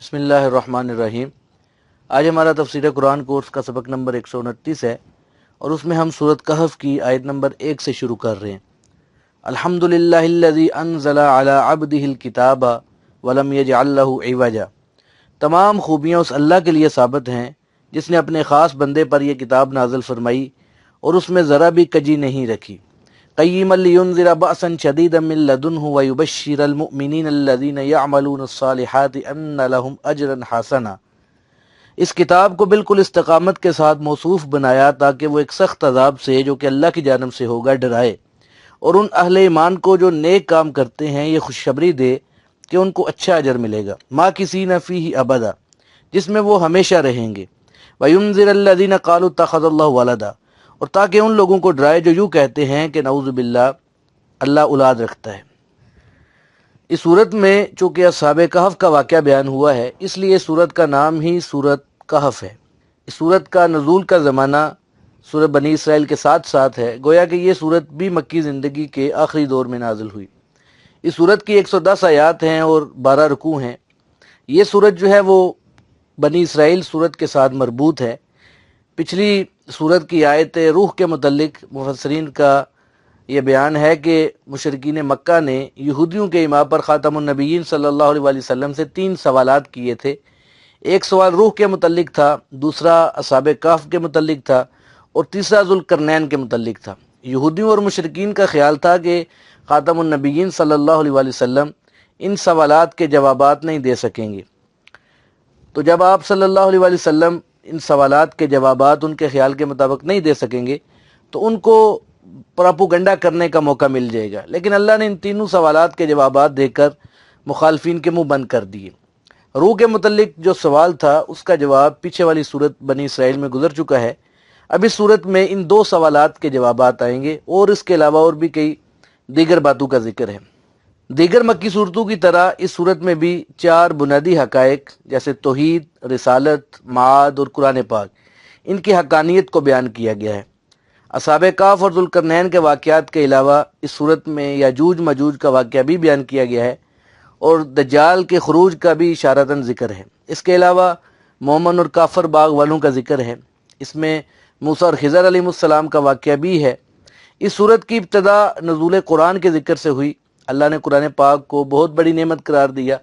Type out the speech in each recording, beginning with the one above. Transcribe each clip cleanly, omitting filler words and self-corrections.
بسم اللہ الرحمن الرحیم۔ آج ہمارا تفسیر قرآن کورس کا سبق نمبر 129 ہے اور اس میں ہم سورۃ کہف کی آیت نمبر 1 سے شروع کر رہے ہیں۔ الحمدللہ الذی انزل علی عبدہ الکتاب ولم یجعل لہ عوجا۔ تمام خوبیاں اس اللہ کے لیے ثابت ہیں جس نے اپنے خاص بندے پر یہ کتاب نازل فرمائی اور اس میں ذرا بھی کجی نہیں رکھی۔ قیما لینذر بأسا شدیدا من لدنہ ویبشر المؤمنین الذین یعملون الصالحات ان لہم اجرا حسنا۔ اس کتاب کو بالکل استقامت کے ساتھ موصوف بنایا تاکہ وہ ایک سخت عذاب سے جو کہ اللہ کی جانب سے ہوگا ڈرائے، اور ان اہل ایمان کو جو نیک کام کرتے ہیں یہ خوشخبری دے کہ ان کو اچھا اجر ملے گا، ماکثین فیہ ابدا، جس میں وہ ہمیشہ رہیں گے۔ وینذر الذین قالوا اتخذ اللہ ولدا، اور تاکہ ان لوگوں کو ڈرائے جو یوں کہتے ہیں کہ نعوذ باللہ اللہ اولاد رکھتا ہے۔ اس صورت میں چونکہ اصحاب کہف کا واقعہ بیان ہوا ہے اس لیے صورت کا نام ہی صورت کہف ہے۔ اس صورت کا نزول کا زمانہ سورہ بنی اسرائیل کے ساتھ ساتھ ہے، گویا کہ یہ صورت بھی مکی زندگی کے آخری دور میں نازل ہوئی۔ اس صورت کی 110 آیات ہیں اور 12 رکوع ہیں۔ یہ صورت جو ہے وہ بنی اسرائیل صورت کے ساتھ مربوط ہے۔ پچھلی صورت کی آیت روح کے متعلق مفسرین کا یہ بیان ہے کہ مشرکین مکہ نے یہودیوں کے امام پر خاتم النبیین صلی اللہ علیہ وسلم سے 3 سوالات کیے تھے۔ ایک سوال روح کے متعلق تھا، دوسرا اصحاب کہف کے متعلق تھا اور تیسرا ذوالقرنین کے متعلق تھا۔ یہودیوں اور مشرکین کا خیال تھا کہ خاتم النبیین صلی اللہ علیہ وسلم ان سوالات کے جوابات نہیں دے سکیں گے، تو جب آپ صلی اللہ علیہ وسلم ان سوالات کے جوابات ان کے خیال کے مطابق نہیں دے سکیں گے تو ان کو پراپوگنڈا کرنے کا موقع مل جائے گا، لیکن اللہ نے ان تینوں سوالات کے جوابات دے کر مخالفین کے منہ بند کر دیے۔ روح کے متعلق جو سوال تھا اس کا جواب پیچھے والی صورت بنی اسرائیل میں گزر چکا ہے۔ اب اس صورت میں ان 2 سوالات کے جوابات آئیں گے اور اس کے علاوہ اور بھی کئی دیگر باتوں کا ذکر ہے۔ دیگر مکی صورتوں کی طرح اس صورت میں بھی 4 بنیادی حقائق جیسے توحید، رسالت، معاد اور قرآن پاک، ان کی حقانیت کو بیان کیا گیا ہے۔ اصحاب کہف اور ذوالقرنین کے واقعات کے علاوہ اس صورت میں یاجوج ماجوج کا واقعہ بھی بیان کیا گیا ہے اور دجال کے خروج کا بھی اشارتاً ذکر ہے۔ اس کے علاوہ مومن اور کافر باغ والوں کا ذکر ہے۔ اس میں موسیٰ اور خضر علیہ السلام کا واقعہ بھی ہے۔ اس صورت کی ابتدا نزول قرآن کے ذکر سے ہوئی۔ اللہ نے قرآن پاک کو بہت بڑی نعمت قرار دیا،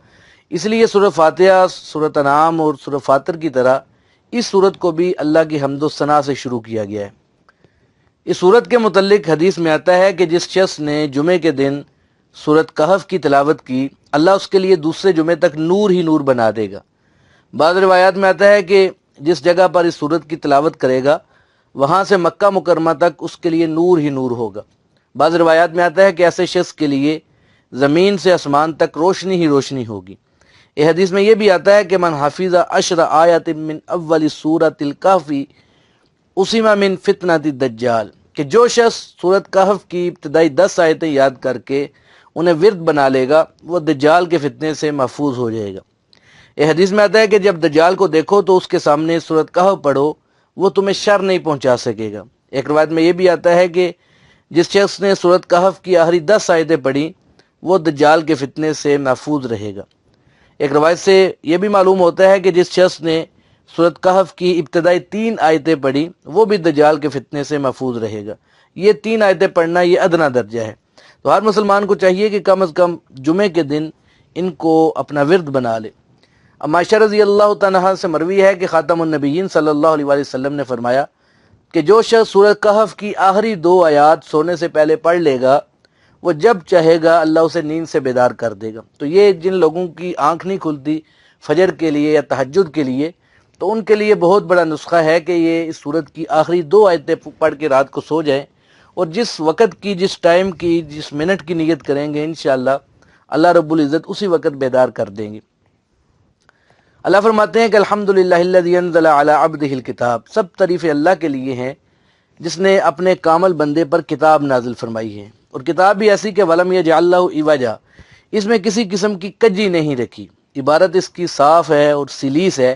اس لیے سورہ فاتحہ، سورۃ انعام اور سورہ فاطر کی طرح اس صورت کو بھی اللہ کی حمد و ثنا سے شروع کیا گیا ہے۔ اس صورت کے متعلق حدیث میں آتا ہے کہ جس شخص نے جمعے کے دن سورۃ کہف کی تلاوت کی اللہ اس کے لیے دوسرے جمعے تک نور ہی نور بنا دے گا۔ بعض روایات میں آتا ہے کہ جس جگہ پر اس صورت کی تلاوت کرے گا وہاں سے مکہ مکرمہ تک اس کے لیے نور ہی نور ہوگا۔ بعض روایات میں آتا ہے کہ ایسے شخص کے لیے زمین سے آسمان تک روشنی ہی روشنی ہوگی۔ یہ حدیث میں یہ بھی آتا ہے کہ من حفظ 10 آیات من اول سورۃ الکہف اسم من فتنۃ الدجال، کہ جو شخص سورۃ کہف کی ابتدائی 10 آیتیں یاد کر کے انہیں ورد بنا لے گا وہ دجال کے فتنے سے محفوظ ہو جائے گا۔ یہ حدیث میں آتا ہے کہ جب دجال کو دیکھو تو اس کے سامنے سورۃ کہف پڑھو، وہ تمہیں شر نہیں پہنچا سکے گا۔ ایک روایت میں یہ بھی آتا ہے کہ جس شخص نے سورۃ کہف کی آخری 10 آیتیں پڑھی وہ دجال کے فتنے سے محفوظ رہے گا۔ ایک روایت سے یہ بھی معلوم ہوتا ہے کہ جس شخص نے سورۃ کہف کی ابتدائی 3 آیتیں پڑھی وہ بھی دجال کے فتنے سے محفوظ رہے گا۔ یہ 3 آیتیں پڑھنا یہ ادنا درجہ ہے، تو ہر مسلمان کو چاہیے کہ کم از کم جمعے کے دن ان کو اپنا ورد بنا لے۔ اب عائشہ رضی اللہ تعالیٰ عنہا سے مروی ہے کہ خاتم النبیین صلی اللہ علیہ وسلم نے فرمایا کہ جو شخص سورۃ کہف کی آخری 2 آیات سونے سے پہلے پڑھ لے گا وہ جب چاہے گا اللہ اسے نیند سے بیدار کر دے گا۔ تو یہ جن لوگوں کی آنکھ نہیں کھلتی فجر کے لیے یا تہجد کے لیے تو ان کے لیے بہت بڑا نسخہ ہے کہ یہ اس صورت کی آخری 2 آیتیں پڑھ کے رات کو سو جائیں، اور جس وقت کی، جس ٹائم کی، جس منٹ کی نیت کریں گے انشاءاللہ اللہ رب العزت اسی وقت بیدار کر دیں گے۔ اللہ فرماتے ہیں کہ الحمدللہ الذی انزل علی عبدہ الکتاب، سب تعریف اللہ کے لیے ہیں جس نے اپنے کامل بندے پر کتاب نازل فرمائی ہے، اور کتاب بھی ایسی کہ ولم یجعل لہ عوجا، اس میں کسی قسم کی کجی نہیں رکھی۔ عبارت اس کی صاف ہے اور سلیس ہے،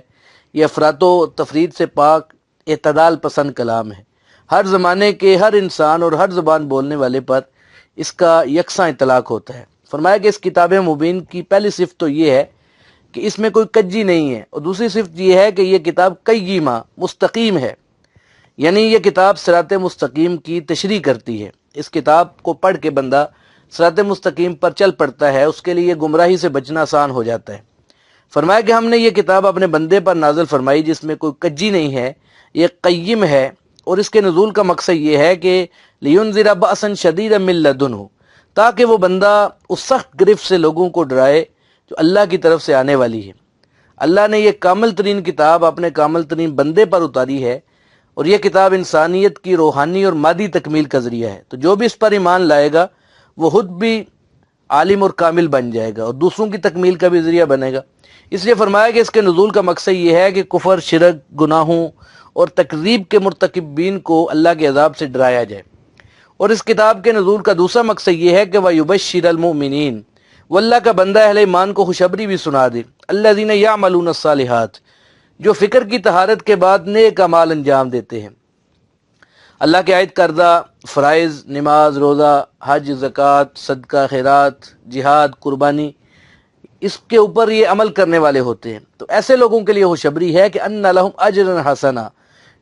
یہ افراط و تفرید سے پاک اعتدال پسند کلام ہے۔ ہر زمانے کے ہر انسان اور ہر زبان بولنے والے پر اس کا یکساں اطلاق ہوتا ہے۔ فرمایا کہ اس کتاب مبین کی پہلی صفت تو یہ ہے کہ اس میں کوئی کجی نہیں ہے، اور دوسری صفت یہ ہے کہ یہ کتاب قیمہ مستقیم ہے، یعنی یہ کتاب صراط مستقیم کی تشریح کرتی ہے۔ اس کتاب کو پڑھ کے بندہ صراط مستقیم پر چل پڑتا ہے، اس کے لیے گمراہی سے بچنا آسان ہو جاتا ہے۔ فرمایا کہ ہم نے یہ کتاب اپنے بندے پر نازل فرمائی جس میں کوئی کجی نہیں ہے، یہ قیم ہے، اور اس کے نزول کا مقصد یہ ہے کہ لینذر بأسا شدیدا من لدنہ، تاکہ وہ بندہ اس سخت گرفت سے لوگوں کو ڈرائے جو اللہ کی طرف سے آنے والی ہے۔ اللہ نے یہ کامل ترین کتاب اپنے کامل ترین بندے پر اتاری ہے، اور یہ کتاب انسانیت کی روحانی اور مادی تکمیل کا ذریعہ ہے، تو جو بھی اس پر ایمان لائے گا وہ خود بھی عالم اور کامل بن جائے گا اور دوسروں کی تکمیل کا بھی ذریعہ بنے گا۔ اس لیے فرمایا کہ اس کے نزول کا مقصد یہ ہے کہ کفر، شرک، گناہوں اور تکذیب کے مرتکبین کو اللہ کے عذاب سے ڈرایا جائے۔ اور اس کتاب کے نزول کا دوسرا مقصد یہ ہے کہ وَيُبَشِّرَ الْمُؤْمِنِينَ، وہ اللہ کا بندہ اہل ایمان کو خوشخبری بھی سنا دے، الَّذِينَ يَعْمَلُونَ الصَّالِحَاتِ، جو فکر کی طہارت کے بعد نیک اعمال انجام دیتے ہیں۔ اللہ کے عائد کردہ فرائض، نماز، روزہ، حج، زکوٰۃ، صدقہ، خیرات، جہاد، قربانی، اس کے اوپر یہ عمل کرنے والے ہوتے ہیں، تو ایسے لوگوں کے لیے خوشخبری ہے کہ ان لہم اجرا حسنا،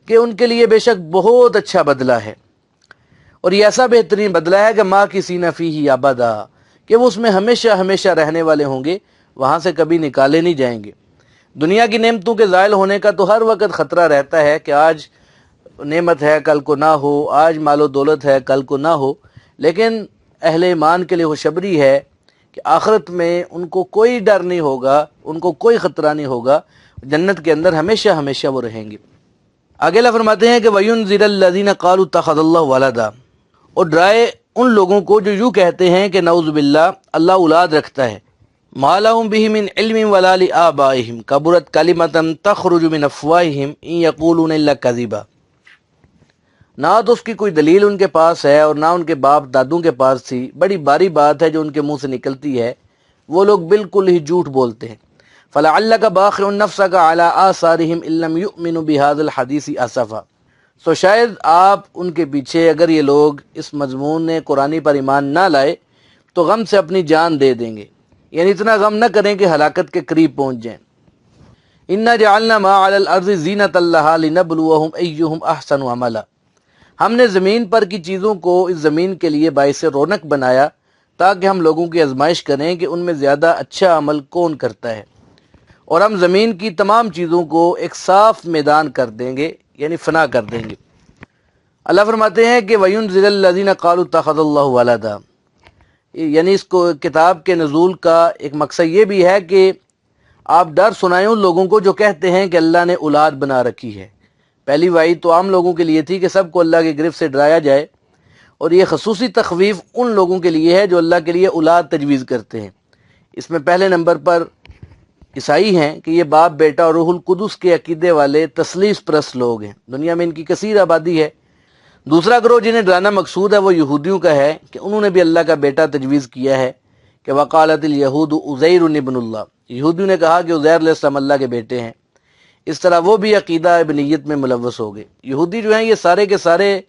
کہ ان کے لیے بے شک بہت اچھا بدلہ ہے، اور یہ ایسا بہترین بدلہ ہے کہ ماکثین فیہ ابدا، کہ وہ اس میں ہمیشہ ہمیشہ رہنے والے ہوں گے، وہاں سے کبھی نکالے نہیں جائیں گے۔ دنیا کی نعمتوں کے زائل ہونے کا تو ہر وقت خطرہ رہتا ہے کہ آج نعمت ہے کل کو نہ ہو، آج مال و دولت ہے کل کو نہ ہو، لیکن اہل ایمان کے لیے خوشخبری ہے کہ آخرت میں ان کو کوئی ڈر نہیں ہوگا، ان کو کوئی خطرہ نہیں ہوگا، جنت کے اندر ہمیشہ ہمیشہ وہ رہیں گے۔ آگے اللہ فرماتے ہیں کہ وَيُنذِرَ الَّذِينَ قَالُوا اتَّخَذَ اللَّهُ وَلَدًا، اور ڈرائے ان لوگوں کو جو یوں کہتے ہیں کہ نعوذ باللہ اللہ اولاد رکھتا ہے، مَا لَهُم بِهِ مِنْ عِلْمٍ وَلَا لِآبَائِهِمْ كَبُرَتْ كَلِمَةً تَخْرُجُ مِنْ أَفْوَاهِهِمْ إِنْ يَقُولُونَ إِلَّا كَذِبًا، نہ تو اس کی کوئی دلیل ان کے پاس ہے اور نہ ان کے باپ دادوں کے پاس تھی، بڑی باری بات ہے جو ان کے منہ سے نکلتی ہے، وہ لوگ بالکل ہی جھوٹ بولتے ہیں۔ فَلَعَلَّكَ بَاخِعٌ نَفْسَكَ عَلَىٰ آثَارِهِمْ إِن لَّمْ يُؤْمِنُوا بِهَٰذَا الْحَدِيثِ أَسَفًا، سو شاید آپ ان کے پیچھے اگر یہ لوگ اس مضمون قرآنی پر ایمان نہ لائے تو غم سے اپنی جان دے دیں گے، یعنی اتنا غم نہ کریں کہ ہلاکت کے قریب پہنچ جائیں۔ إِنَّا جَعَلْنَا مَا عَلَى الْأَرْضِ زِينَةً لَهَا لِنَبْلُوَهُمْ أَيُّهُمْ أَحْسَنُ عَمَلًا، ہم نے زمین پر کی چیزوں کو اس زمین کے لیے باعث رونق بنایا تاکہ ہم لوگوں کی آزمائش کریں کہ ان میں زیادہ اچھا عمل کون کرتا ہے، اور ہم زمین کی تمام چیزوں کو ایک صاف میدان کر دیں گے، یعنی فنا کر دیں گے۔ اللہ فرماتے ہیں کہ وَيُنذِرَ الَّذِينَ قَالُوا اتَّخَذَ اللَّهُ وَلَدًا، یعنی اس کو کتاب کے نزول کا ایک مقصد یہ بھی ہے کہ آپ ڈر سنائیں ان لوگوں کو جو کہتے ہیں کہ اللہ نے اولاد بنا رکھی ہے۔ پہلی وعید تو عام لوگوں کے لیے تھی کہ سب کو اللہ کی گرفت سے ڈرایا جائے، اور یہ خصوصی تخویف ان لوگوں کے لیے ہے جو اللہ کے لیے اولاد تجویز کرتے ہیں۔ اس میں پہلے نمبر پر عیسائی ہیں کہ یہ باپ، بیٹا اور روح القدس کے عقیدے والے تثلیث پرست لوگ ہیں، دنیا میں ان کی کثیر آبادی ہے۔ دوسرا گروہ جنہیں ڈرانا مقصود ہے وہ یہودیوں کا ہے کہ انہوں نے بھی اللہ کا بیٹا تجویز کیا ہے کہ وقالت الیہود عزیر ابن اللہ، یہودیوں نے کہا کہ عزیر علیہ السلام اللہ کے بیٹے ہیں۔ اس طرح وہ بھی عقیدہ ابنیت میں ملوث ہو گئے۔ یہودی جو ہیں یہ سارے کے سارے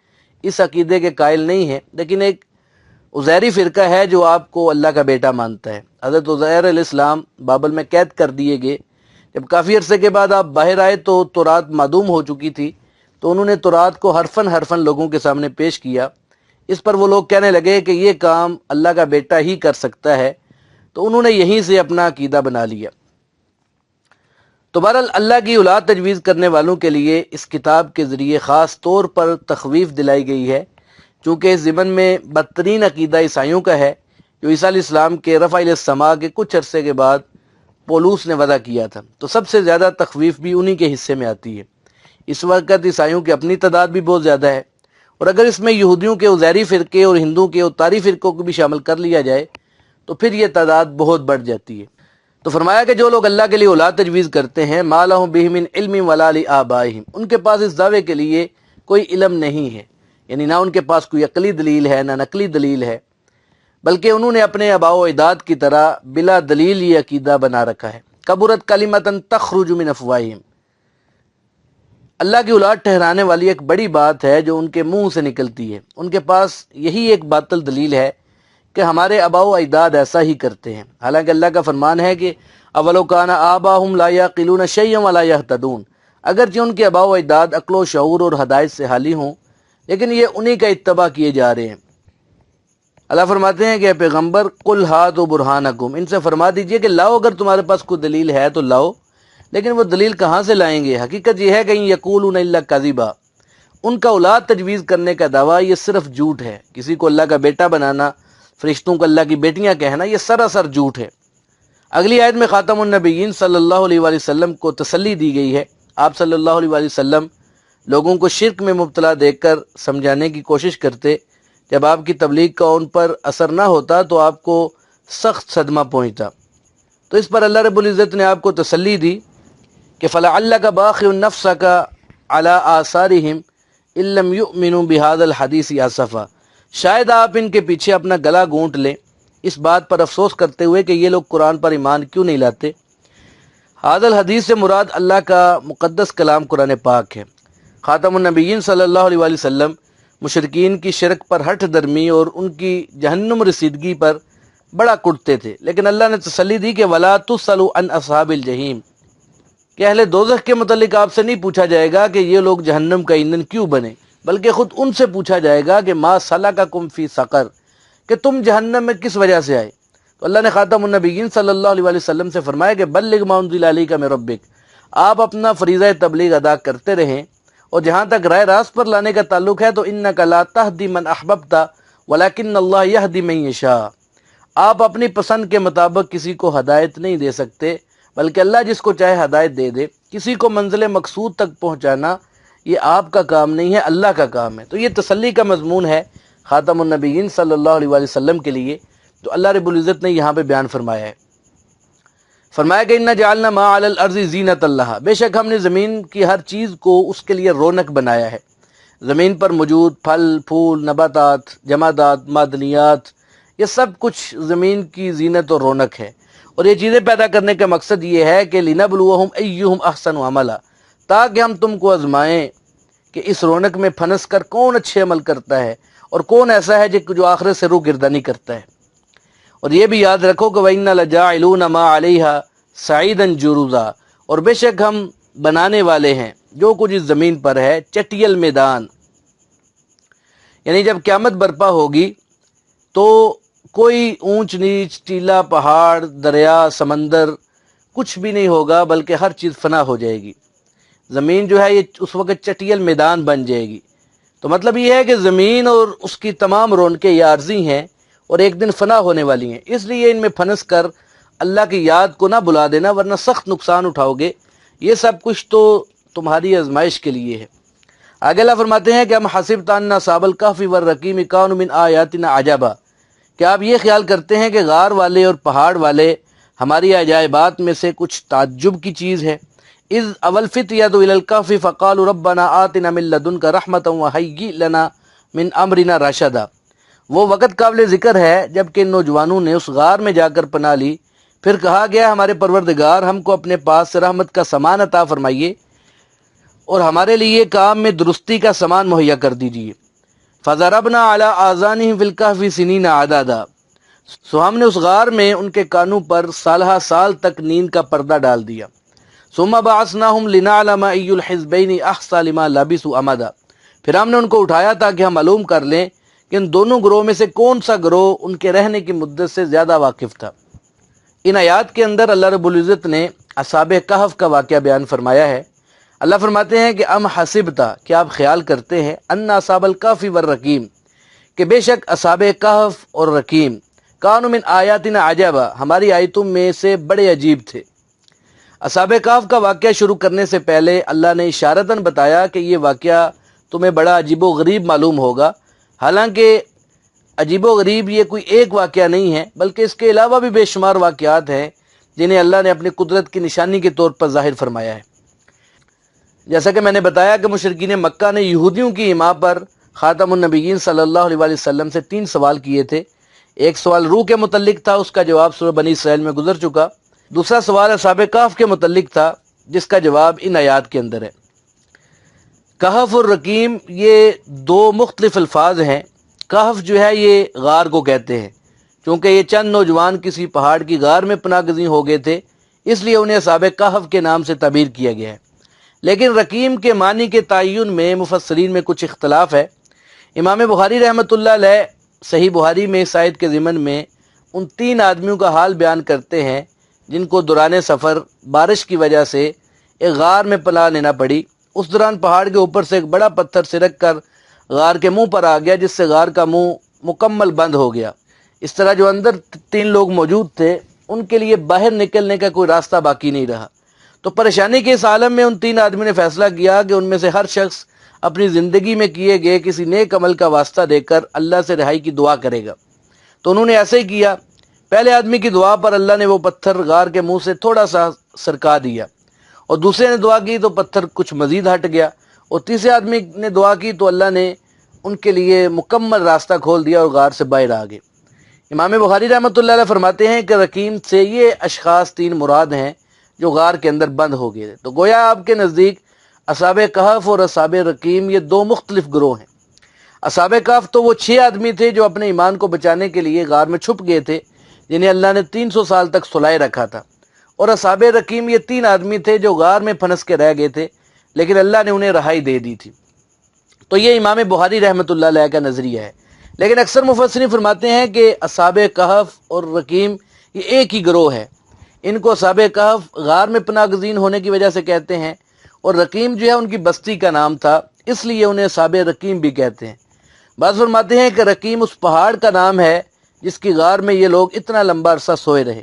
اس عقیدے کے قائل نہیں ہیں، لیکن ایک عزیری فرقہ ہے جو آپ کو اللہ کا بیٹا مانتا ہے۔ حضرت عزیر علیہ السلام بابل میں قید کر دیے گئے، جب کافی عرصے کے بعد آپ باہر آئے تو تورات معدوم ہو چکی تھی، تو انہوں نے تورات کو حرفاً حرفاً لوگوں کے سامنے پیش کیا۔ اس پر وہ لوگ کہنے لگے کہ یہ کام اللہ کا بیٹا ہی کر سکتا ہے، تو انہوں نے یہیں سے اپنا عقیدہ بنا لیا۔ تو بہرحال اللہ کی اولاد تجویز کرنے والوں کے لیے اس کتاب کے ذریعے خاص طور پر تخویف دلائی گئی ہے، چونکہ اس ضمن میں بدترین عقیدہ عیسائیوں کا ہے جو عیسیٰ علیہ السلام کے رفع الی السماء کے کچھ عرصے کے بعد پولوس نے وضع کیا تھا، تو سب سے زیادہ تخویف بھی انہی کے حصے میں آتی ہے۔ اس وقت عیسائیوں کی اپنی تعداد بھی بہت زیادہ ہے، اور اگر اس میں یہودیوں کے عزیری فرقے اور ہندوؤں کے اوتاری فرقوں کو بھی شامل کر لیا جائے تو پھر یہ تعداد بہت بڑھ جاتی ہے۔ تو فرمایا کہ جو لوگ اللہ کے لیے اولاد تجویز کرتے ہیں، مَا لَهُم بِهِ مِنْ عِلْمٍ وَلَا لِآبَائِهِمْ، ان کے پاس اس دعوے کے لیے کوئی علم نہیں ہے، یعنی نہ ان کے پاس کوئی عقلی دلیل ہے نہ نقلی دلیل ہے، بلکہ انہوں نے اپنے آباء و اجداد کی طرح بلا دلیل یہ عقیدہ بنا رکھا ہے۔ کبرت کلمۃ تخرج من افواہہم، اللہ کی اولاد ٹھہرانے والی ایک بڑی بات ہے جو ان کے منہ سے نکلتی ہے، ان کے پاس یہی ایک باطل دلیل ہے کہ ہمارے آباء و اجداد ایسا ہی کرتے ہیں، حالانکہ اللہ کا فرمان ہے کہ اولو کان آباہم لا یعقلون شیئا ولا یہتدون، اگرچہ ان کے آباء و اجداد عقل و شعور اور ہدایت سے حالی ہوں لیکن یہ انہی کا اتباع کیے جا رہے ہیں۔ اللہ فرماتے ہیں کہ اے پیغمبر قل ہاتوا برہانکم، ان سے فرما دیجئے کہ لاؤ اگر تمہارے پاس کوئی دلیل ہے تو لاؤ، لیکن وہ دلیل کہاں سے لائیں گے؟ حقیقت یہ ہے کہ یقولون الا کذبا، ان کا اولاد تجویز کرنے کا دعویٰ یہ صرف جھوٹ ہے۔ کسی کو اللہ کا بیٹا بنانا، فرشتوں کو اللہ کی بیٹیاں کہنا، یہ سراسر جھوٹ ہے۔ اگلی آیت میں خاتم النبیین صلی اللہ علیہ وآلہ وسلم کو تسلی دی گئی ہے۔ آپ صلی اللہ علیہ وآلہ وسلم لوگوں کو شرک میں مبتلا دیکھ کر سمجھانے کی کوشش کرتے، جب آپ کی تبلیغ کا ان پر اثر نہ ہوتا تو آپ کو سخت صدمہ پہنچتا، تو اس پر اللہ رب العزت نے آپ کو تسلی دی کہ فَلَعَلَّكَ بَاخِعٌ نَفْسَكَ عَلَىٰ آثَارِهِمْ إِن لَّمْ يُؤْمِنُوا بِهَٰذَا الْحَدِيثِ آسَفًا، شاید آپ ان کے پیچھے اپنا گلا گھونٹ لیں اس بات پر افسوس کرتے ہوئے کہ یہ لوگ قرآن پر ایمان کیوں نہیں لاتے۔ ھذا الحدیث سے مراد اللہ کا مقدس کلام قرآن پاک ہے۔ خاتم النبیین صلی اللہ علیہ وآلہ وسلم مشرکین کی شرک پر ہٹ درمی اور ان کی جہنم رسیدگی پر بڑا کٹتے تھے، لیکن اللہ نے تسلی دی کہ وَلَا تُسْأَلُوا عَنْ أَصْحَابِ الْجَحِيمِ، کہ اہل دوزخ کے متعلق آپ سے نہیں پوچھا جائے گا کہ یہ لوگ جہنم کا ایندھن کیوں بنے، بلکہ خود ان سے پوچھا جائے گا کہ ما سلککم فی سقر، کہ تم جہنم میں کس وجہ سے آئے۔ تو اللہ نے خاتم النبیین صلی اللہ علیہ وآلہ وسلم سے فرمایا کہ بلغ ما انزل الیک من ربک، آپ اپنا فریضہ تبلیغ ادا کرتے رہیں، اور جہاں تک رائے راست پر لانے کا تعلق ہے تو انک لا تہدی من احببت ولکن اللہ یہدی من یشاء، آپ اپنی پسند کے مطابق کسی کو ہدایت نہیں دے سکتے بلکہ اللہ جس کو چاہے ہدایت دے دے۔ کسی کو منزل مقصود تک پہنچانا یہ آپ کا کام نہیں ہے، اللہ کا کام ہے۔ تو یہ تسلی کا مضمون ہے خاتم النبیین صلی اللہ علیہ وآلہ وسلم کے لیے، تو اللہ رب العزت نے یہاں پہ بیان فرمایا ہے۔ فرمایا کہ اِنَّا جَعَلْنَا مَا عَلَى الْأَرْضِ زِینَةً لَهَا، بے شک ہم نے زمین کی ہر چیز کو اس کے لیے رونق بنایا ہے۔ زمین پر موجود پھل، پھول، نباتات، جمادات، معدنیات، یہ سب کچھ زمین کی زینت اور رونق ہے، اور یہ چیزیں پیدا کرنے کا مقصد یہ ہے کہ لِنَبْلُوَهُمْ أَيُّهُمْ أَحْسَنُ عَمَلًا، تاکہ ہم تم کو آزمائیں کہ اس رونق میں پھنس کر کون اچھے عمل کرتا ہے اور کون ایسا ہے جو آخرت سے روگردانی کرتا ہے۔ اور یہ بھی یاد رکھو کہ وَإِنَّا لَجَاعِلُونَ مَا عَلَيْهَا صَعِيدًا جُرُزًا، اور بے شک ہم بنانے والے ہیں جو کچھ اس زمین پر ہے چٹیل میدان، یعنی جب قیامت برپا ہوگی تو کوئی اونچ نیچ، ٹیلا، پہاڑ، دریا، سمندر کچھ بھی نہیں ہوگا، بلکہ ہر چیز فنا ہو جائے گی۔ زمین جو ہے یہ اس وقت چٹیل میدان بن جائے گی۔ تو مطلب یہ ہے کہ زمین اور اس کی تمام رونقیں یہ عارضی ہیں اور ایک دن فنا ہونے والی ہیں، اس لیے ان میں پھنس کر اللہ کی یاد کو نہ بلا دینا، ورنہ سخت نقصان اٹھاؤ گے۔ یہ سب کچھ تو تمہاری آزمائش کے لیے ہے۔ آگے اللہ فرماتے ہیں کہ ہم حسبت ان اصحاب الکہف والرقیم کانوا من آیاتنا عجبا، کہ آپ یہ خیال کرتے ہیں کہ غار والے اور پہاڑ والے ہماری عجائبات میں سے کچھ تعجب کی چیز ہے۔ اذ اول فتیۃ الی الکہف فقالوا ربنا آتنا من لدنک رحمۃ وہیئ لنا من امرنا رشدا، وہ وقت قابل ذکر ہے جب کہ ان نوجوانوں نے اس غار میں جا کر پناہ لی، پھر کہا گیا ہمارے پروردگار ہم کو اپنے پاس سے رحمت کا سامان عطا فرمائیے اور ہمارے لیے کام میں درستی کا سامان مہیا کر دیجیے۔ فضربنا علی آذانہم فی الکہف سنین عددا، سو ہم نے اس غار میں ان کے کانوں پر سالہ سال تک نیند کا پردہ ڈال دیا۔ ثم بعثناہم لنعلم ای الحزبین احصی لما لبثوا امدا، پھر ہم نے ان کو اٹھایا تاکہ ہم معلوم کر لیں کہ ان دونوں گروہ میں سے کون سا گروہ ان کے رہنے کی مدت سے زیادہ واقف تھا۔ ان آیات کے اندر اللہ رب العزت نے اصحاب کہف کا واقعہ بیان فرمایا ہے۔ اللہ فرماتے ہیں کہ ام حسبتا، کہ آپ خیال کرتے ہیں، ان اصحاب الکہف والرقیم، کہ بے شک اصحاب کہف اور رقیم کانوا من آیاتنا عجبا، ہماری آیتوں میں سے بڑے عجیب تھے۔ اصحاب کہف کا واقعہ شروع کرنے سے پہلے اللہ نے اشارتاً بتایا کہ یہ واقعہ تمہیں بڑا عجیب و غریب معلوم ہوگا، حالانکہ عجیب و غریب یہ کوئی ایک واقعہ نہیں ہے، بلکہ اس کے علاوہ بھی بے شمار واقعات ہیں جنہیں اللہ نے اپنی قدرت کی نشانی کے طور پر ظاہر فرمایا ہے۔ جیسا کہ میں نے بتایا کہ مشرکین مکہ نے یہودیوں کی ایما پر خاتم النبیین صلی اللہ علیہ وآلہ وسلم سے 3 سوال کیے تھے۔ ایک سوال روح کے متعلق تھا، اس کا جواب سورہ بنی اسرائیل میں گزر چکا۔ دوسرا سوال اصحاب کہف کے متعلق تھا، جس کا جواب ان آیات کے اندر ہے۔ کہف اور رقیم یہ 2 مختلف الفاظ ہیں۔ کہف جو ہے یہ غار کو کہتے ہیں، چونکہ یہ چند نوجوان کسی پہاڑ کی غار میں پناہ گزین ہو گئے تھے، اس لیے انہیں اصحاب کہف کے نام سے تعبیر کیا گیا ہے۔ لیکن رقیم کے معنی کے تعین میں مفسرین میں کچھ اختلاف ہے۔ امام بخاری رحمۃ اللہ علیہ صحیح بخاری میں اس آیت کے ضمن میں ان 3 آدمیوں کا حال بیان کرتے ہیں جن کو دوران سفر بارش کی وجہ سے ایک غار میں پناہ لینا پڑی۔ اس دوران پہاڑ کے اوپر سے ایک بڑا پتھر سرک کر غار کے منہ پر آ گیا، جس سے غار کا منہ مکمل بند ہو گیا۔ اس طرح جو اندر 3 لوگ موجود تھے ان کے لیے باہر نکلنے کا کوئی راستہ باقی نہیں رہا۔ تو پریشانی کے اس عالم میں ان 3 آدمی نے فیصلہ کیا کہ ان میں سے ہر شخص اپنی زندگی میں کیے گئے کسی نیک عمل کا واسطہ دے کر اللہ سے رہائی کی دعا کرے گا۔ تو انہوں نے ایسے ہی کیا۔ پہلے آدمی کی دعا پر اللہ نے وہ پتھر غار کے منہ سے تھوڑا سا سرکا دیا، اور دوسرے نے دعا کی تو پتھر کچھ مزید ہٹ گیا، اور تیسرے آدمی نے دعا کی تو اللہ نے ان کے لیے مکمل راستہ کھول دیا اور غار سے باہر آ گئے۔ امام بخاری رحمۃ اللہ علیہ فرماتے ہیں کہ رقیم سے یہ اشخاص 3 مراد ہیں جو غار کے اندر بند ہو گئے تھے۔ تو گویا آپ کے نزدیک اصحاب کہف اور اصحاب رقیم یہ 2 مختلف گروہ ہیں۔ اصحاب کہف تو وہ 6 آدمی تھے جو اپنے ایمان کو بچانے کے لیے غار میں چھپ گئے تھے، جنہیں اللہ نے 300 سال تک سلائے رکھا تھا، اور اصحاب رقیم یہ 3 آدمی تھے جو غار میں پھنس کے رہ گئے تھے، لیکن اللہ نے انہیں رہائی دے دی تھی۔ تو یہ امام بخاری رحمۃ اللہ علیہ کا نظریہ ہے۔ لیکن اکثر مفسرین فرماتے ہیں کہ اصحاب کہف اور رقیم یہ ایک ہی گروہ ہے۔ ان کو اصحاب کہف غار میں پناہ گزین ہونے کی وجہ سے کہتے ہیں، اور رقیم جو ہے ان کی بستی کا نام تھا، اس لیے انہیں اصحاب رقیم بھی کہتے ہیں۔ بعض فرماتے ہیں کہ رقیم اس پہاڑ کا نام ہے جس کی غار میں یہ لوگ اتنا لمبا عرصہ سوئے رہے،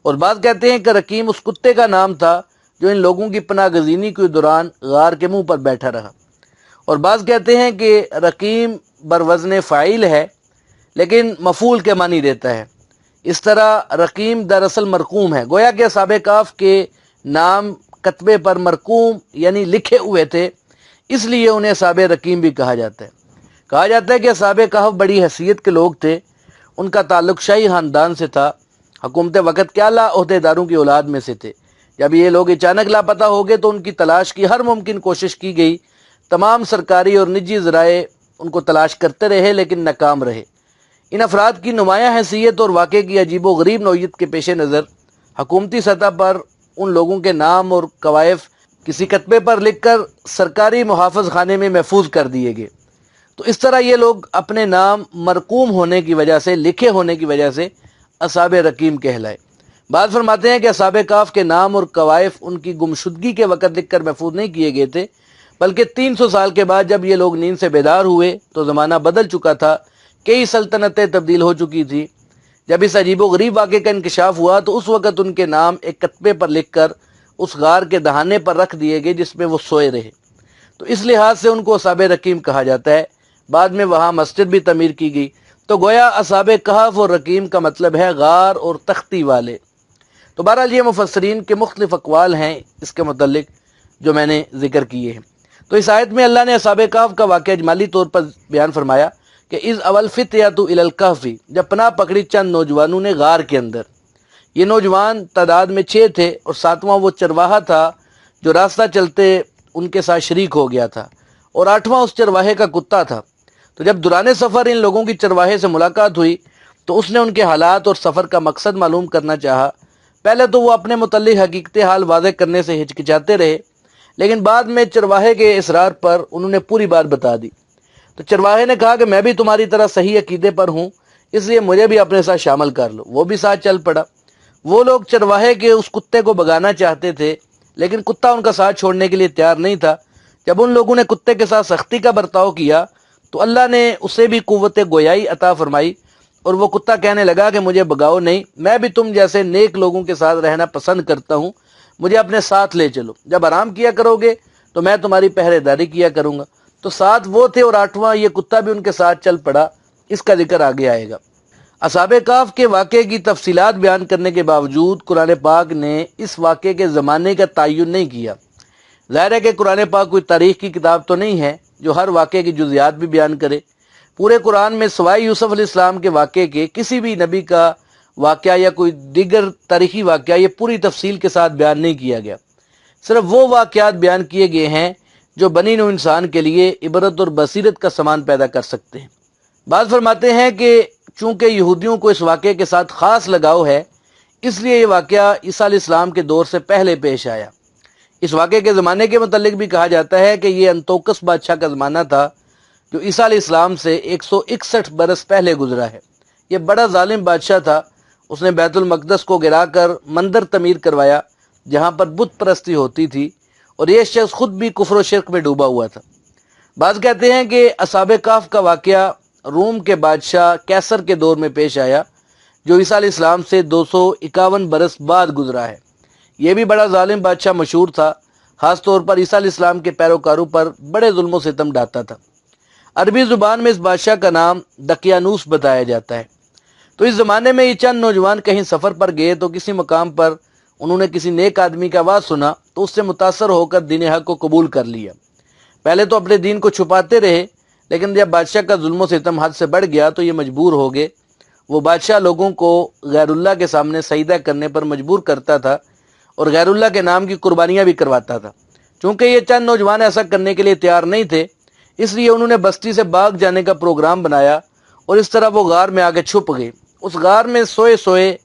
اور بعض کہتے ہیں کہ رقیم اس کتے کا نام تھا جو ان لوگوں کی پناہ گزینی کے دوران غار کے منہ پر بیٹھا رہا، اور بعض کہتے ہیں کہ رقیم بروزن فاعل ہے لیکن مفعول کے معنی دیتا ہے۔ اس طرح رقیم دراصل مرقوم ہے، گویا کہ اصحاب کہف کے نام کتبے پر مرقوم یعنی لکھے ہوئے تھے، اس لیے انہیں اصحاب رقیم بھی کہا جاتا ہے۔ کہا جاتا ہے کہ اصحاب کہف بڑی حیثیت کے لوگ تھے، ان کا تعلق شاہی خاندان سے تھا، حکومت وقت کے اعلیٰ عہدیداروں کی اولاد میں سے تھے۔ جب یہ لوگ اچانک لاپتہ ہو گئے تو ان کی تلاش کی ہر ممکن کوشش کی گئی، تمام سرکاری اور نجی ذرائع ان کو تلاش کرتے رہے لیکن ناکام رہے۔ ان افراد کی نمایاں حیثیت اور واقعے کی عجیب و غریب نوعیت کے پیش نظر حکومتی سطح پر ان لوگوں کے نام اور کوائف کسی کتبے پر لکھ کر سرکاری محافظ خانے میں محفوظ کر دیے گئے۔ تو اس طرح یہ لوگ اپنے نام مرقوم ہونے کی وجہ سے، لکھے ہونے کی وجہ سے اصحاب رقیم کہلائے۔ بعض فرماتے ہیں کہ اصحاب کہف کے نام اور کوائف ان کی گمشدگی کے وقت لکھ کر محفوظ نہیں کیے گئے تھے، بلکہ 300 سال کے بعد جب یہ لوگ نیند سے بیدار ہوئے تو زمانہ بدل چکا تھا، کئی سلطنتیں تبدیل ہو چکی تھی۔ جب اس عجیب و غریب واقعے کا انکشاف ہوا تو اس وقت ان کے نام ایک کتبے پر لکھ کر اس غار کے دہانے پر رکھ دیے گئے جس میں وہ سوئے رہے۔ تو اس لحاظ سے ان کو اصحاب رقیم کہا جاتا ہے۔ بعد میں وہاں مسجد بھی تعمیر کی گئی۔ تو گویا اصحاب کہف اور رقیم کا مطلب ہے غار اور تختی والے۔ تو بہرحال یہ مفسرین کے مختلف اقوال ہیں اس کے متعلق جو میں نے ذکر کیے ہیں۔ تو اس آیت میں اللہ نے اصحاب کہف کا واقعہ اجمالی طور پر بیان فرمایا کہ اذ اول فتیۃ الی الکہف، جب پناہ پکڑی چند نوجوانوں نے غار کے اندر۔ یہ نوجوان تعداد میں 6 تھے، اور 7واں وہ چرواہا تھا جو راستہ چلتے ان کے ساتھ شریک ہو گیا تھا، اور 8واں اس چرواہے کا کتا تھا۔ تو جب دوران سفر ان لوگوں کی چرواہے سے ملاقات ہوئی تو اس نے ان کے حالات اور سفر کا مقصد معلوم کرنا چاہا۔ پہلے تو وہ اپنے متعلق حقیقت حال واضح کرنے سے ہچکچاتے رہے، لیکن بعد میں چرواہے کے اصرار پر انہوں نے پوری بات بتا دی۔ تو چرواہے نے کہا کہ میں بھی تمہاری طرح صحیح عقیدے پر ہوں، اس لیے مجھے بھی اپنے ساتھ شامل کر لو۔ وہ بھی ساتھ چل پڑا۔ وہ لوگ چرواہے کے اس کتے کو بھگانا چاہتے تھے، لیکن کتا ان کا ساتھ چھوڑنے کے لیے تیار نہیں تھا۔ جب ان لوگوں نے کتے کے ساتھ سختی کا برتاؤ کیا تو اللہ نے اسے بھی قوت گویائی عطا فرمائی، اور وہ کتا کہنے لگا کہ مجھے بھگاؤ نہیں، میں بھی تم جیسے نیک لوگوں کے ساتھ رہنا پسند کرتا ہوں، مجھے اپنے ساتھ لے چلو، جب آرام کیا کرو گے تو میں تمہاری پہرے داری کیا کروں گا۔ تو 7 وہ تھے اور 8واں یہ کتا بھی ان کے ساتھ چل پڑا۔ اس کا ذکر آگے آئے گا۔ اصحاب کہف کے واقعے کی تفصیلات بیان کرنے کے باوجود قرآن پاک نے اس واقعے کے زمانے کا تعین نہیں کیا۔ ظاہر ہے کہ قرآن پاک کوئی تاریخ کی کتاب تو نہیں ہے جو ہر واقعے کی جزیات بھی بیان کرے۔ پورے قرآن میں سوائے یوسف علیہ السلام کے واقعے کے کسی بھی نبی کا واقعہ یا کوئی دیگر تاریخی واقعہ یہ پوری تفصیل کے ساتھ بیان نہیں کیا گیا۔ صرف وہ واقعات بیان کیے گئے ہیں جو بنی نوع انسان کے لیے عبرت اور بصیرت کا سامان پیدا کر سکتے ہیں۔ بعض فرماتے ہیں کہ چونکہ یہودیوں کو اس واقعے کے ساتھ خاص لگاؤ ہے، اس لیے یہ واقعہ عیسیٰ علیہ السلام کے دور سے پہلے پیش آیا۔ اس واقعے کے زمانے کے متعلق بھی کہا جاتا ہے کہ یہ انتوکس بادشاہ کا زمانہ تھا جو عیسیٰ علیہ السلام سے 161 برس پہلے گزرا ہے۔ یہ بڑا ظالم بادشاہ تھا، اس نے بیت المقدس کو گرا کر مندر تعمیر کروایا جہاں پر بت پرستی ہوتی تھی، اور یہ شخص خود بھی کفر و شرک میں ڈوبا ہوا تھا۔ بعض کہتے ہیں کہ اصحاب کہف کا واقعہ روم کے بادشاہ کیسر کے دور میں پیش آیا جو عیسیٰ علیہ السلام سے 251 برس بعد گزرا ہے۔ یہ بھی بڑا ظالم بادشاہ مشہور تھا، خاص طور پر عیسیٰ علیہ السلام کے پیروکاروں پر بڑے ظلم و ستم ڈھاتا تھا۔ عربی زبان میں اس بادشاہ کا نام دقیانوس بتایا جاتا ہے۔ تو اس زمانے میں یہ چند نوجوان کہیں سفر پر گئے تو کسی مقام پر انہوں نے کسی نیک آدمی کا آواز سنا تو اس سے متاثر ہو کر دین حق کو قبول کر لیا۔ پہلے تو اپنے دین کو چھپاتے رہے، لیکن جب بادشاہ کا ظلم و ستم حد سے بڑھ گیا تو یہ مجبور ہو گئے۔ وہ بادشاہ لوگوں کو غیر اللہ کے سامنے سجدہ کرنے پر مجبور کرتا تھا اور غیر اللہ کے نام کی قربانیاں بھی کرواتا تھا۔ چونکہ یہ چند نوجوان ایسا کرنے کے لیے تیار نہیں تھے، اس لیے انہوں نے بستی سے بھاگ جانے کا پروگرام بنایا اور اس طرح وہ غار میں آ کے چھپ گئے۔ اس غار میں سوئے سوئے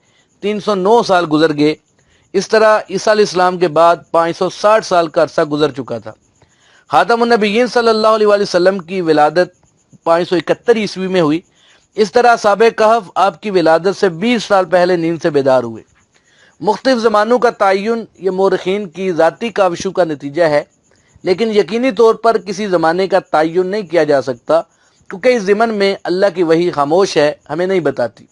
309 سال گزر گئے۔ اس طرح عیسیٰ علیہ السلام کے بعد 560 سال کا عرصہ گزر چکا تھا۔ خاتم النبیین صلی اللہ علیہ وآلہ وسلم کی ولادت 571 عیسوی میں ہوئی۔ اس طرح اصحاب کہف آپ کی ولادت سے 20 سال پہلے نیند سے بیدار ہوئے۔ مختلف زمانوں کا تعین یہ مورخین کی ذاتی کاوشوں کا نتیجہ ہے، لیکن یقینی طور پر کسی زمانے کا تعین نہیں کیا جا سکتا کیونکہ اس ضمن میں اللہ کی وحی خاموش ہے، ہمیں نہیں بتاتی۔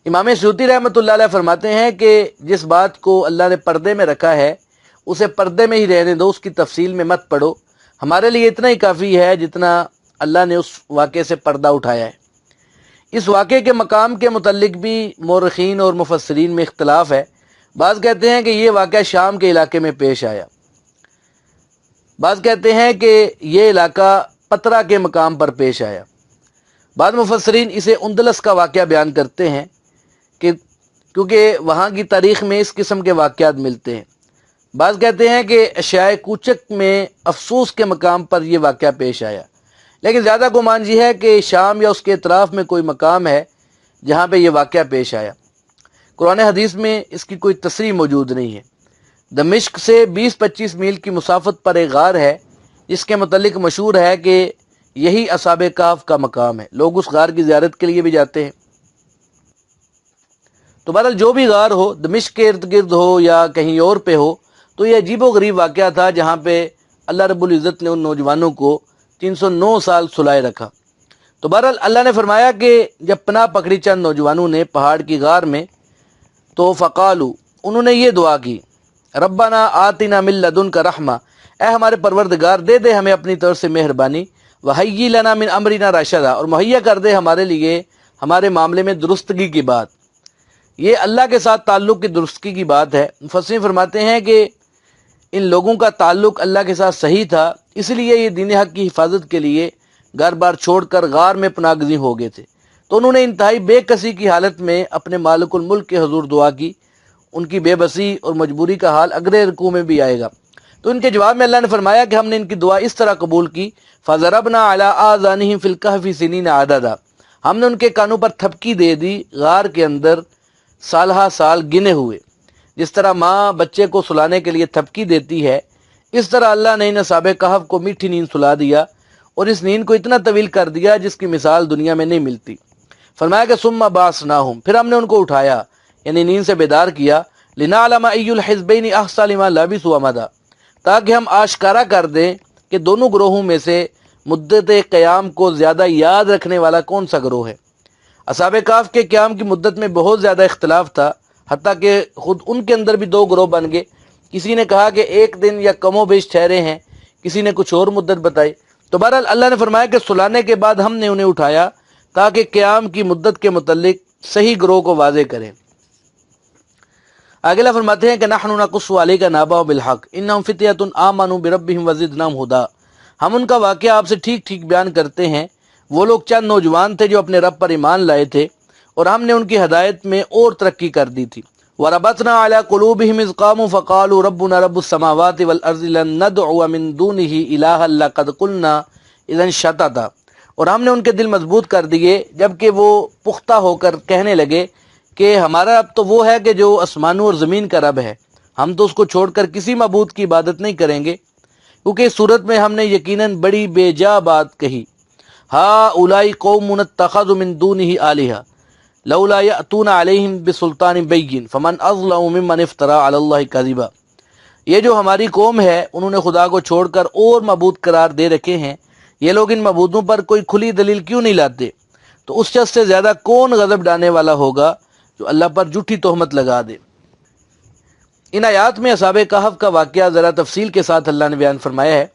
امام سیوطی رحمۃ اللہ علیہ فرماتے ہیں کہ جس بات کو اللہ نے پردے میں رکھا ہے اسے پردے میں ہی رہنے دو، اس کی تفصیل میں مت پڑھو۔ ہمارے لیے اتنا ہی کافی ہے جتنا اللہ نے اس واقعے سے پردہ اٹھایا ہے۔ اس واقعے کے مقام کے متعلق بھی مورخین اور مفسرین میں اختلاف ہے۔ بعض کہتے ہیں کہ یہ واقعہ شام کے علاقے میں پیش آیا، بعض کہتے ہیں کہ یہ علاقہ پترا کے مقام پر پیش آیا۔ بعض مفسرین اسے اندلس کا واقعہ بیان کرتے ہیں کیونکہ وہاں کی تاریخ میں اس قسم کے واقعات ملتے ہیں۔ بعض کہتے ہیں کہ اشیاء کوچک میں افسوس کے مقام پر یہ واقعہ پیش آیا، لیکن زیادہ گمان یہ ہے کہ شام یا اس کے اطراف میں کوئی مقام ہے جہاں پہ یہ واقعہ پیش آیا۔ قرآن حدیث میں اس کی کوئی تصریح موجود نہیں ہے۔ دمشق سے 20-25 میل کی مسافت پر ایک غار ہے جس کے متعلق مشہور ہے کہ یہی اصحاب کہف کا مقام ہے۔ لوگ اس غار کی زیارت کے لیے بھی جاتے ہیں۔ تو بہرحال جو بھی غار ہو، دمشق کے ارد گرد ہو یا کہیں اور پہ ہو، تو یہ عجیب و غریب واقعہ تھا جہاں پہ اللہ رب العزت نے ان نوجوانوں کو 309 سال سلائے رکھا۔ تو بہرحال اللہ نے فرمایا کہ جب پناہ پکڑی چند نوجوانوں نے پہاڑ کی غار میں، تو فقالو، انہوں نے یہ دعا کی، ربنا آتنا من لدنک رحمہ، اے ہمارے پروردگار دے دے ہمیں اپنی طرف سے مہربانی، وہی لنا من امرنا رشدا، اور مہیا کر دے ہمارے لیے ہمارے معاملے میں درستگی کی بات۔ یہ اللہ کے ساتھ تعلق کی درستگی کی بات ہے۔ مفسرین فرماتے ہیں کہ ان لوگوں کا تعلق اللہ کے ساتھ صحیح تھا، اس لیے یہ دین حق کی حفاظت کے لیے گھر بار چھوڑ کر غار میں پناہ گزین ہو گئے تھے۔ تو انہوں نے انتہائی بے کسی کی حالت میں اپنے مالک الملک کے حضور دعا کی۔ ان کی بے بسی اور مجبوری کا حال اگلے رکوع میں بھی آئے گا۔ تو ان کے جواب میں اللہ نے فرمایا کہ ہم نے ان کی دعا اس طرح قبول کی، فَضَرَبْنَا عَلَىٰ آذَانِهِمْ فِي الْكَهْفِ سِنِينَ عَدَدًا، ہم نے ان کے کانوں پر تھپکی دے دی غار کے اندر سالہ سال گنے ہوئے۔ جس طرح ماں بچے کو سلانے کے لیے تھپکی دیتی ہے، اس طرح اللہ نے ان اصحاب کہف کو میٹھی نیند سلا دیا، اور اس نیند کو اتنا طویل کر دیا جس کی مثال دنیا میں نہیں ملتی۔ فرمایا کہ ثم بعثناہم، پھر ہم نے ان کو اٹھایا، یعنی نیند سے بیدار کیا، لنعلم ای الحزبین احصی لما لبثوا امدا، تاکہ ہم آشکارا کر دیں کہ دونوں گروہوں میں سے مدت قیام کو زیادہ یاد رکھنے والا کون سا گروہ ہے۔ اصحاب کہف کے قیام کی مدت میں بہت زیادہ اختلاف تھا، حتیٰ کہ خود ان کے اندر بھی دو گروہ بن گئے۔ کسی نے کہا کہ 1 دن یا کم و بیش ٹھہرے ہیں، کسی نے کچھ اور مدت بتائی۔ تو بہرحال اللہ نے فرمایا کہ سلانے کے بعد ہم نے انہیں اٹھایا تاکہ قیام کی مدت کے متعلق صحیح گروہ کو واضح کریں۔ آگے اللہ فرماتے ہیں کہ نحن نقص علیک نبأهم بالحق انہم فتیۃ آمنوا بربہم وزدناہم ھدا، ہم ان کا واقعہ آپ سے ٹھیک ٹھیک بیان کرتے ہیں۔ وہ لوگ چند نوجوان تھے جو اپنے رب پر ایمان لائے تھے اور ہم نے ان کی ہدایت میں اور ترقی کر دی تھی۔ وَرَبَطْنَا عَلَىٰ قُلُوبِهِمْ إِذْ قَامُوا فَقَالُوا رَبُّنَا رَبُّ السَّمَاوَاتِ وَالْأَرْضِ لَن نَّدْعُوَ مِن دُونِهِ إِلَٰهًا لَّقَدْ قُلْنَا إِذًا شَطَطًا، اور ہم نے ان کے دل مضبوط کر دیے جبکہ وہ پختہ ہو کر کہنے لگے کہ ہمارا رب تو وہ ہے کہ جو آسمانوں اور زمین کا رب ہے، ہم تو اس کو چھوڑ کر کسی معبود کی عبادت نہیں کریں گے، کیونکہ اس صورت میں ہم نے یقیناً بڑی بے جا بات کہی۔ ہا اولائی قوم اتخذوا من دونہ آلہہ لولا یأتون علیہم بسلطان بین فمن اظلم ممن افترى علی اللہ کذبا۔ یہ جو ہماری قوم ہے انہوں نے خدا کو چھوڑ کر اور معبود قرار دے رکھے ہیں، یہ لوگ ان معبودوں پر کوئی کھلی دلیل کیوں نہیں لاتے؟ تو اس شخص سے زیادہ کون غضب ڈالنے والا ہوگا جو اللہ پر جھوٹی تہمت لگا دے۔ ان آیات میں اصحاب کہف کا واقعہ ذرا تفصیل کے ساتھ اللہ نے بیان فرمایا ہے۔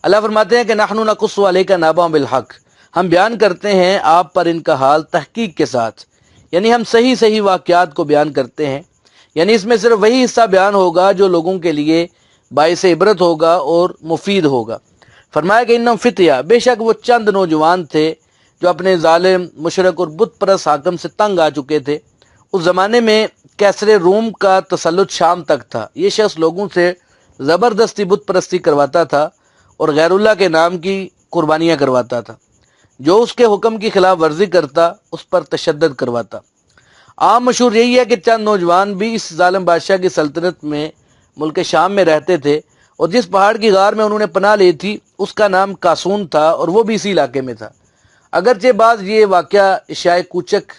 اللہ فرماتے ہیں کہ نحن نقص علیک نبأ بالحق، ہم بیان کرتے ہیں آپ پر ان کا حال تحقیق کے ساتھ، یعنی ہم صحیح واقعات کو بیان کرتے ہیں، یعنی اس میں صرف وہی حصہ بیان ہوگا جو لوگوں کے لیے باعث عبرت ہوگا اور مفید ہوگا۔ فرمایا کہ انہم فتیہ، بے شک وہ چند نوجوان تھے جو اپنے ظالم مشرک اور بت پرست حاکم سے تنگ آ چکے تھے۔ اس زمانے میں کیسر روم کا تسلط شام تک تھا۔ یہ شخص لوگوں سے زبردستی بت پرستی کرواتا تھا اور غیر اللہ کے نام کی قربانیاں کرواتا تھا۔ جو اس کے حکم کی خلاف ورزی کرتا اس پر تشدد کرواتا۔ عام مشہور یہی ہے کہ چند نوجوان بھی اس ظالم بادشاہ کی سلطنت میں ملک شام میں رہتے تھے، اور جس پہاڑ کی غار میں انہوں نے پناہ لی تھی اس کا نام قاسون تھا، اور وہ بھی اسی علاقے میں تھا۔ اگرچہ بعض یہ واقعہ اشیاء کوچک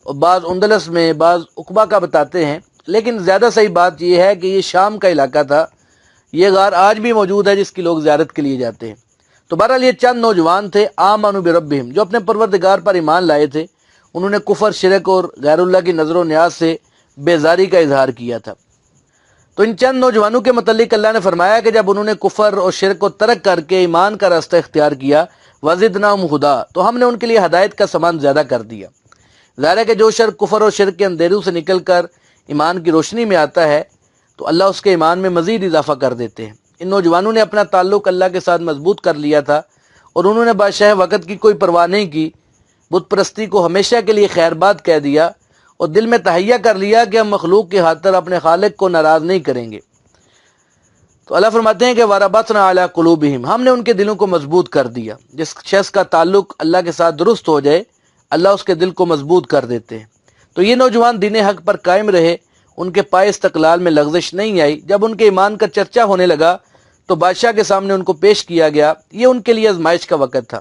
اور بعض اندلس میں بعض عقبہ کا بتاتے ہیں، لیکن زیادہ صحیح بات یہ ہے کہ یہ شام کا علاقہ تھا۔ یہ غار آج بھی موجود ہے جس کی لوگ زیارت کے لیے جاتے ہیں۔ تو بہرحال یہ چند نوجوان تھے آمنوا بربہم، جو اپنے پروردگار پر ایمان لائے تھے۔ انہوں نے کفر، شرک اور غیر اللہ کی نظر و نیاز سے بیزاری کا اظہار کیا تھا۔ تو ان چند نوجوانوں کے متعلق اللہ نے فرمایا کہ جب انہوں نے کفر اور شرک کو ترک کر کے ایمان کا راستہ اختیار کیا، وزدناہم ہدی، تو ہم نے ان کے لیے ہدایت کا سامان زیادہ کر دیا۔ ظاہر ہے کہ جو شخص کفر اور شرک کے اندھیروں سے نکل کر ایمان کی روشنی میں آتا ہے تو اللہ اس کے ایمان میں مزید اضافہ کر دیتے ہیں۔ ان نوجوانوں نے اپنا تعلق اللہ کے ساتھ مضبوط کر لیا تھا، اور انہوں نے بادشاہ وقت کی کوئی پرواہ نہیں کی، بت پرستی کو ہمیشہ کے لیے خیر بات کہہ دیا، اور دل میں تہیہ کر لیا کہ ہم مخلوق کی خاطر اپنے خالق کو ناراض نہیں کریں گے۔ تو اللہ فرماتے ہیں کہ وَرَبَطْنَا عَلَىٰ قُلُوبِهِمْ، ہم نے ان کے دلوں کو مضبوط کر دیا۔ جس شخص کا تعلق اللہ کے ساتھ درست ہو جائے اللہ اس کے دل کو مضبوط کر دیتے ہیں۔ تو یہ نوجوان دین حق پر قائم رہے، ان کے پائے استقلال میں لغزش نہیں آئی۔ جب ان کے ایمان کا چرچا ہونے لگا تو بادشاہ کے سامنے ان کو پیش کیا گیا۔ یہ ان کے لیے آزمائش کا وقت تھا۔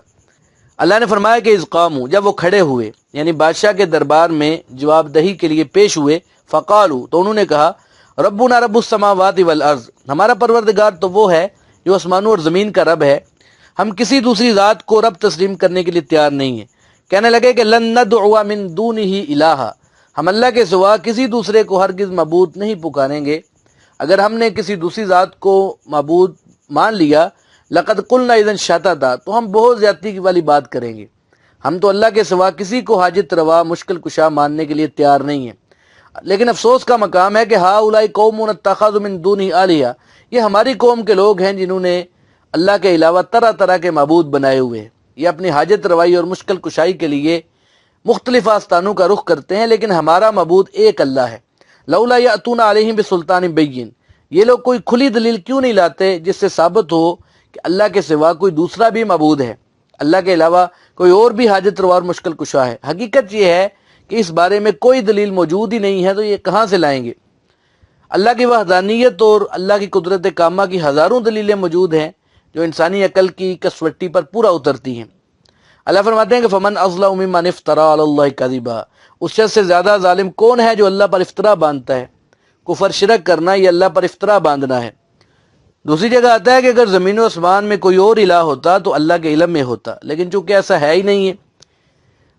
اللہ نے فرمایا کہ اذ قاموا، جب وہ کھڑے ہوئے یعنی بادشاہ کے دربار میں جواب دہی کے لیے پیش ہوئے، فقالوا، تو انہوں نے کہا، ربنا رب السماوات والارض، ہمارا پروردگار تو وہ ہے جو آسمانوں اور زمین کا رب ہے، ہم کسی دوسری ذات کو رب تسلیم کرنے کے لیے تیار نہیں ہیں۔ کہنے لگے کہ لن ندعو من دونہ الہا، ہم اللہ کے سوا کسی دوسرے کو ہرگز معبود نہیں پکاریں گے۔ اگر ہم نے کسی دوسری ذات کو معبود مان لیا، لقد قلنا اذا شططا، تو ہم بہت زیادتی والی بات کریں گے۔ ہم تو اللہ کے سوا کسی کو حاجت روا مشکل کشا ماننے کے لیے تیار نہیں ہیں۔ لیکن افسوس کا مقام ہے کہ ہؤلاء قوم اتخذوا من دونہ آلہہ، یہ ہماری قوم کے لوگ ہیں جنہوں نے اللہ کے علاوہ طرح طرح کے معبود بنائے ہوئے ہیں۔ یہ اپنی حاجت روائی اور مشکل کشائی کے لیے مختلف آستانوں کا رخ کرتے ہیں، لیکن ہمارا معبود ایک اللہ ہے۔ لولا یأتون علیہم بسلطان بین، یہ لوگ کوئی کھلی دلیل کیوں نہیں لاتے جس سے ثابت ہو کہ اللہ کے سوا کوئی دوسرا بھی معبود ہے، اللہ کے علاوہ کوئی اور بھی حاجت روا اور مشکل کشا ہے۔ حقیقت یہ ہے کہ اس بارے میں کوئی دلیل موجود ہی نہیں ہے، تو یہ کہاں سے لائیں گے؟ اللہ کی وحدانیت اور اللہ کی قدرت کامہ کی ہزاروں دلیلیں موجود ہیں جو انسانی عقل کی کسوٹی پر پورا اترتی ہیں۔ اللہ فرماتے ہیں کہ فمن اظلم ممن افترى علی اللہ کذبا، اس شخص سے زیادہ ظالم کون ہے جو اللہ پر افطرا باندھتا ہے؟ کفر شرک کرنا یہ اللہ پر افطرا باندھنا ہے۔ دوسری جگہ آتا ہے کہ اگر زمین و آسمان میں کوئی اور الہ ہوتا تو اللہ کے علم میں ہوتا، لیکن چونکہ ایسا ہے ہی نہیں ہے،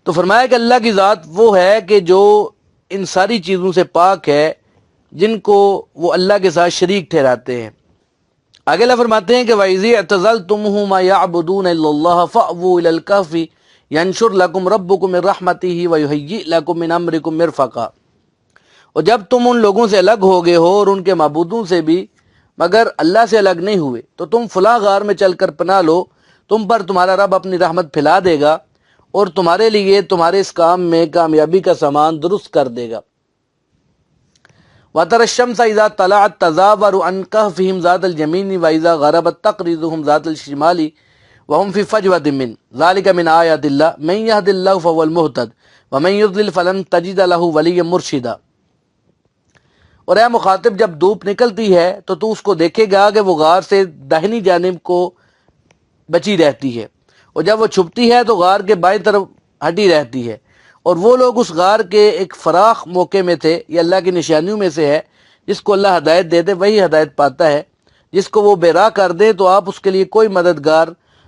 تو فرمایا کہ اللہ کی ذات وہ ہے کہ جو ان ساری چیزوں سے پاک ہے جن کو وہ اللہ کے ساتھ شریک ٹھہراتے ہیں۔ آگے اللہ فرماتے ہیں کہ وَإِذِ اعْتَزَلْتُمُوهُمْ مَا يَعْبُدُونَ إِلَّا اللَّهَ فَأْوُوا إِلَى الْكَهْفِ يَنشُرْ لَكُمْ رَبُّكُم مِّن رَّحْمَتِهِ وَيُهَيِّئْ لَكُم مِّنْ أَمْرِكُم مِّرْفَقًا، اور جب تم ان لوگوں سے الگ ہو گئے ہو اور ان کے معبودوں سے بھی مگر اللہ سے الگ نہیں ہوئے، تو تم فلاں غار میں چل کر پناہ لو، تم پر تمہارا رب اپنی رحمت پھیلا دے گا اور تمہارے لیے تمہارے اس کام میں کامیابی کا سامان درست کر دے گا۔ وَتَرَى الشَّمْسَ إِذَا طَلَعَت تَزَاوَرُ عَنْ كَهْفِهِمْ ذَاتَ الْيَمِينِ وَإِذَا غَرَبَت تَقْرِضُهُمْ ذَاتَ الشِّمَالِ وَهُمْ فِي فَجْوَةٍ مِّنْ ذَلِكَ مِنْ آيَاتِ اللَّهِ مَن يَهْدِ اللَّهُ فَهُوَ الْمُهْتَدِ وَمَن يُضْلِلْ فَلَن تَجِدَ لَهُ وَلِيًّا مُرْشِدًا۔ اور اے مخاطب، جب دھوپ نکلتی ہے تو اس کو دیکھے گا کہ وہ غار سے داہنی جانب کو بچی رہتی ہے، اور جب وہ چھپتی ہے تو غار کے بائیں طرف ہٹی رہتی ہے۔ اور وہ لوگ اس غار کے ایک فراخ موقع میں تھے، یہ اللہ کی نشانیوں میں سے ہے، جس کو اللہ ہدایت دے دے وہی ہدایت پاتا ہے، جس کو وہ بے راہ کر دے تو آپ اس کے لیے کوئی مددگار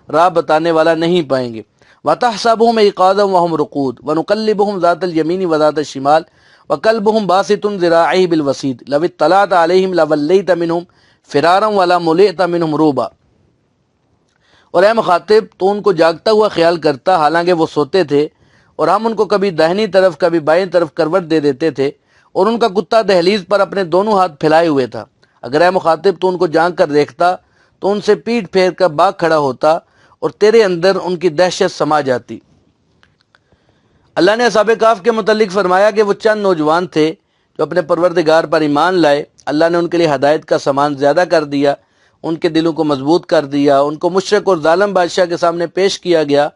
راہ بتانے والا نہیں پائیں گے۔ وَتَحْسَبُهُمْ أَيْقَاظًا وَهُمْ رُقُودٌ وَنُقَلِّبُهُمْ ذَاتَ الْيَمِينِ وَذَاتَ الشِّمَالِ وَقَلْبُهُمْ بَاسِطٌ ذِرَاعَيْهِ بِالْوَسِيدِ لَوِ اطَّلَعْتَ عَلَيْهِمْ لَوَلَّيْتَ مِنْهُمْ فِرَارًا وَلَمُلِئْتَ مِنْهُمْ رُعْبًا۔ اور اے مخاطب، تو ان کو جاگتا ہوا خیال کرتا حالانکہ وہ سوتے تھے، اور ہم ان کو کبھی داہنی طرف کبھی بائیں طرف کروٹ دے دیتے تھے، اور ان کا کتا دہلیز پر اپنے دونوں ہاتھ پھیلائے ہوئے تھا۔ اگر اے مخاطب تو ان کو جانگ کر دیکھتا تو ان سے پیٹ پھیر کر بھاگ کھڑا ہوتا، اور تیرے اندر ان کی دہشت سما جاتی۔ اللہ نے اصحاب کہف کے متعلق فرمایا کہ وہ چند نوجوان تھے جو اپنے پروردگار پر ایمان لائے، اللہ نے ان کے لیے ہدایت کا سامان زیادہ کر دیا، ان کے دلوں کو مضبوط کر دیا، ان کو مشرک اور ظالم بادشاہ کے سامنے پیش کیا گیا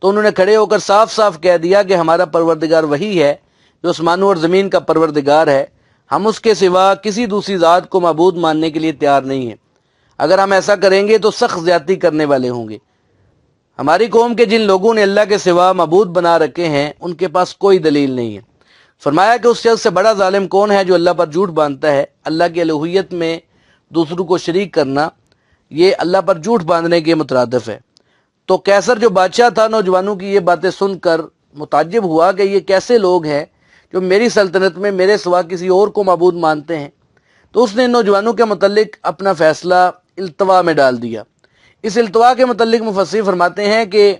تو انہوں نے کھڑے ہو کر صاف صاف کہہ دیا کہ ہمارا پروردگار وہی ہے جو آسمانوں اور زمین کا پروردگار ہے، ہم اس کے سوا کسی دوسری ذات کو معبود ماننے کے لیے تیار نہیں ہیں، اگر ہم ایسا کریں گے تو سخت زیادتی کرنے والے ہوں گے۔ ہماری قوم کے جن لوگوں نے اللہ کے سوا معبود بنا رکھے ہیں ان کے پاس کوئی دلیل نہیں ہے۔ فرمایا کہ اس شخص سے بڑا ظالم کون ہے جو اللہ پر جھوٹ باندھتا ہے، اللہ کی الوہیت میں دوسروں کو شریک کرنا یہ اللہ پر جھوٹ باندھنے کے مترادف ہے۔ تو کیسر جو بادشاہ تھا نوجوانوں کی یہ باتیں سن کر متعجب ہوا کہ یہ کیسے لوگ ہیں جو میری سلطنت میں میرے سوا کسی اور کو معبود مانتے ہیں، تو اس نے ان نوجوانوں کے متعلق اپنا فیصلہ التوا میں ڈال دیا۔ اس التوا کے متعلق مفسرین فرماتے ہیں کہ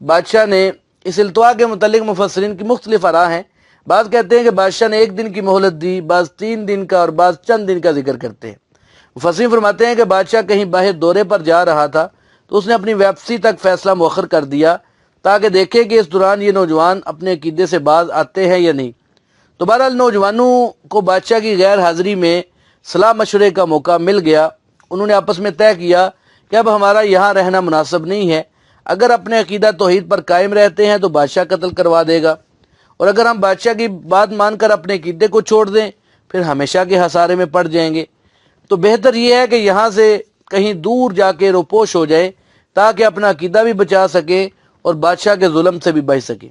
بادشاہ نے اس التوا کے متعلق مفسرین کی مختلف آراء ہیں، بعض کہتے ہیں کہ بادشاہ نے 1 دن کی مہلت دی، بعض 3 دن کا، اور بعض چند دن کا ذکر کرتے ہیں۔ مفسرین فرماتے ہیں کہ بادشاہ کہیں باہر دورے پر جا رہا تھا تو اس نے اپنی واپسی تک فیصلہ مؤخر کر دیا تاکہ دیکھے کہ اس دوران یہ نوجوان اپنے عقیدے سے باز آتے ہیں یا نہیں۔ تو بہرحال نوجوانوں کو بادشاہ کی غیر حاضری میں صلاح مشورے کا موقع مل گیا۔ انہوں نے آپس میں طے کیا کہ اب ہمارا یہاں رہنا مناسب نہیں ہے، اگر اپنے عقیدہ توحید پر قائم رہتے ہیں تو بادشاہ قتل کروا دے گا، اور اگر ہم بادشاہ کی بات مان کر اپنے عقیدے کو چھوڑ دیں پھر ہمیشہ کے خسارے میں پڑ جائیں گے۔ تو بہتر یہ ہے کہ یہاں سے کہیں دور جا کے روپوش ہو جائے تاکہ اپنا عقیدہ بھی بچا سکے اور بادشاہ کے ظلم سے بھی بچ سکے۔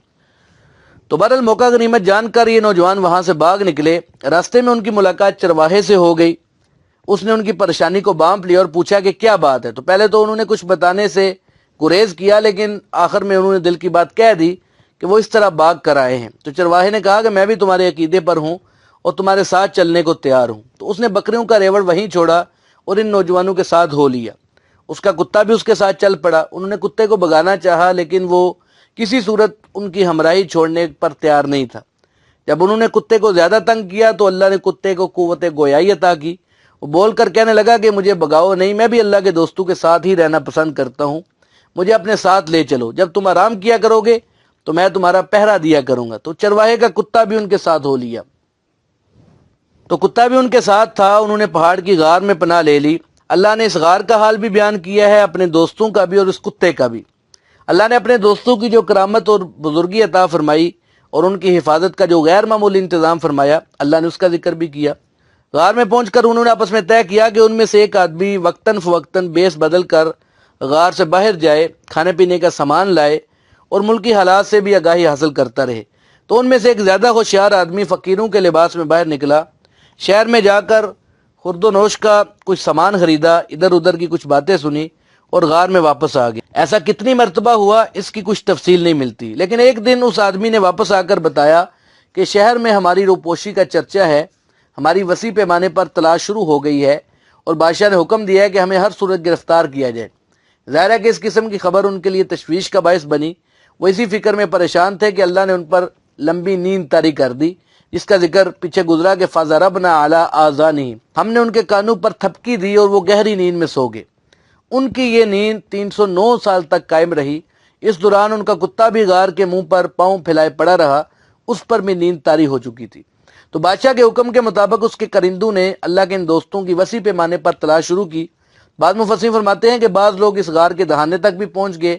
تو بہرحال موقع غنیمت جان کر یہ نوجوان وہاں سے بھاگ نکلے۔ راستے میں ان کی ملاقات چرواہے سے ہو گئی۔ اس نے ان کی پریشانی کو بانپ لیا اور پوچھا کہ کیا بات ہے۔ تو پہلے تو انہوں نے کچھ بتانے سے گریز کیا، لیکن آخر میں انہوں نے دل کی بات کہہ دی کہ وہ اس طرح بھاگ کر آئے ہیں۔ تو چرواہے نے کہا کہ میں بھی تمہارے عقیدے پر ہوں اور تمہارے ساتھ چلنے کو تیار ہوں۔ تو اس نے بکریوں کا ریوڑ وہیں چھوڑا اور ان نوجوانوں کے ساتھ ہو لیا۔ اس کا کتا بھی اس کے ساتھ چل پڑا۔ انہوں نے کتے کو بھگانا چاہا لیکن وہ کسی صورت ان کی ہمراہی چھوڑنے پر تیار نہیں تھا۔ جب انہوں نے کتے کو زیادہ تنگ کیا تو اللہ نے کتے کو قوت گویائی عطا کی۔ وہ بول کر کہنے لگا کہ مجھے بھگاؤ نہیں، میں بھی اللہ کے دوستوں کے ساتھ ہی رہنا پسند کرتا ہوں، مجھے اپنے ساتھ لے چلو، جب تم آرام کیا کرو گے تو میں تمہارا پہرا دیا کروں گا۔ تو چرواہے کا کتا بھی ان کے ساتھ ہو لیا۔ تو کتا بھی ان کے ساتھ تھا۔ انہوں نے پہاڑ کی غار میں پناہ لے لی۔ اللہ نے اس غار کا حال بھی بیان کیا ہے، اپنے دوستوں کا بھی اور اس کتے کا بھی۔ اللہ نے اپنے دوستوں کی جو کرامت اور بزرگی عطا فرمائی اور ان کی حفاظت کا جو غیر معمولی انتظام فرمایا، اللہ نے اس کا ذکر بھی کیا۔ غار میں پہنچ کر انہوں نے آپس میں طے کیا کہ ان میں سے ایک آدمی وقتاً فوقتاً بیس بدل کر غار سے باہر جائے، کھانے پینے کا سامان لائے اور ملکی حالات سے بھی آگاہی حاصل کرتا رہے۔ تو ان میں سے ایک زیادہ ہوشیار آدمی فقیروں کے لباس میں باہر نکلا، شہر میں جا کر خورد و نوش کا کچھ سامان خریدا، ادھر ادھر کی کچھ باتیں سنی اور غار میں واپس آ گیا۔ ایسا کتنی مرتبہ ہوا اس کی کچھ تفصیل نہیں ملتی، لیکن ایک دن اس آدمی نے واپس آ کر بتایا کہ شہر میں ہماری روپوشی کا چرچا ہے، ہماری وسیع پیمانے پر تلاش شروع ہو گئی ہے اور بادشاہ نے حکم دیا ہے کہ ہمیں ہر صورت گرفتار کیا جائے۔ ظاہر ہے کہ اس قسم کی خبر ان کے لیے تشویش کا باعث بنی۔ وہ اسی فکر میں پریشان تھے کہ اللہ نے ان پر لمبی نیند طاری کر دی، جس کا ذکر پیچھے گزرا کہ فَضَرَبْنَا عَلَىٰ آذَانِهِمْ، ہم نے ان کے کانوں پر تھپکی دی اور وہ گہری نیند میں سو گئے۔ ان کی یہ نیند 309 سال تک قائم رہی۔ اس دوران ان کا کتا بھی غار کے منہ پر پاؤں پھیلائے پڑا رہا، اس پر بھی نیند طاری ہو چکی تھی۔ تو بادشاہ کے حکم کے مطابق اس کے کرندوں نے اللہ کے ان دوستوں کی وسیع پیمانے پر تلاش شروع کی۔ بعض مفسرین فرماتے ہیں کہ بعض لوگ اس غار کے دہانے تک بھی پہنچ گئے۔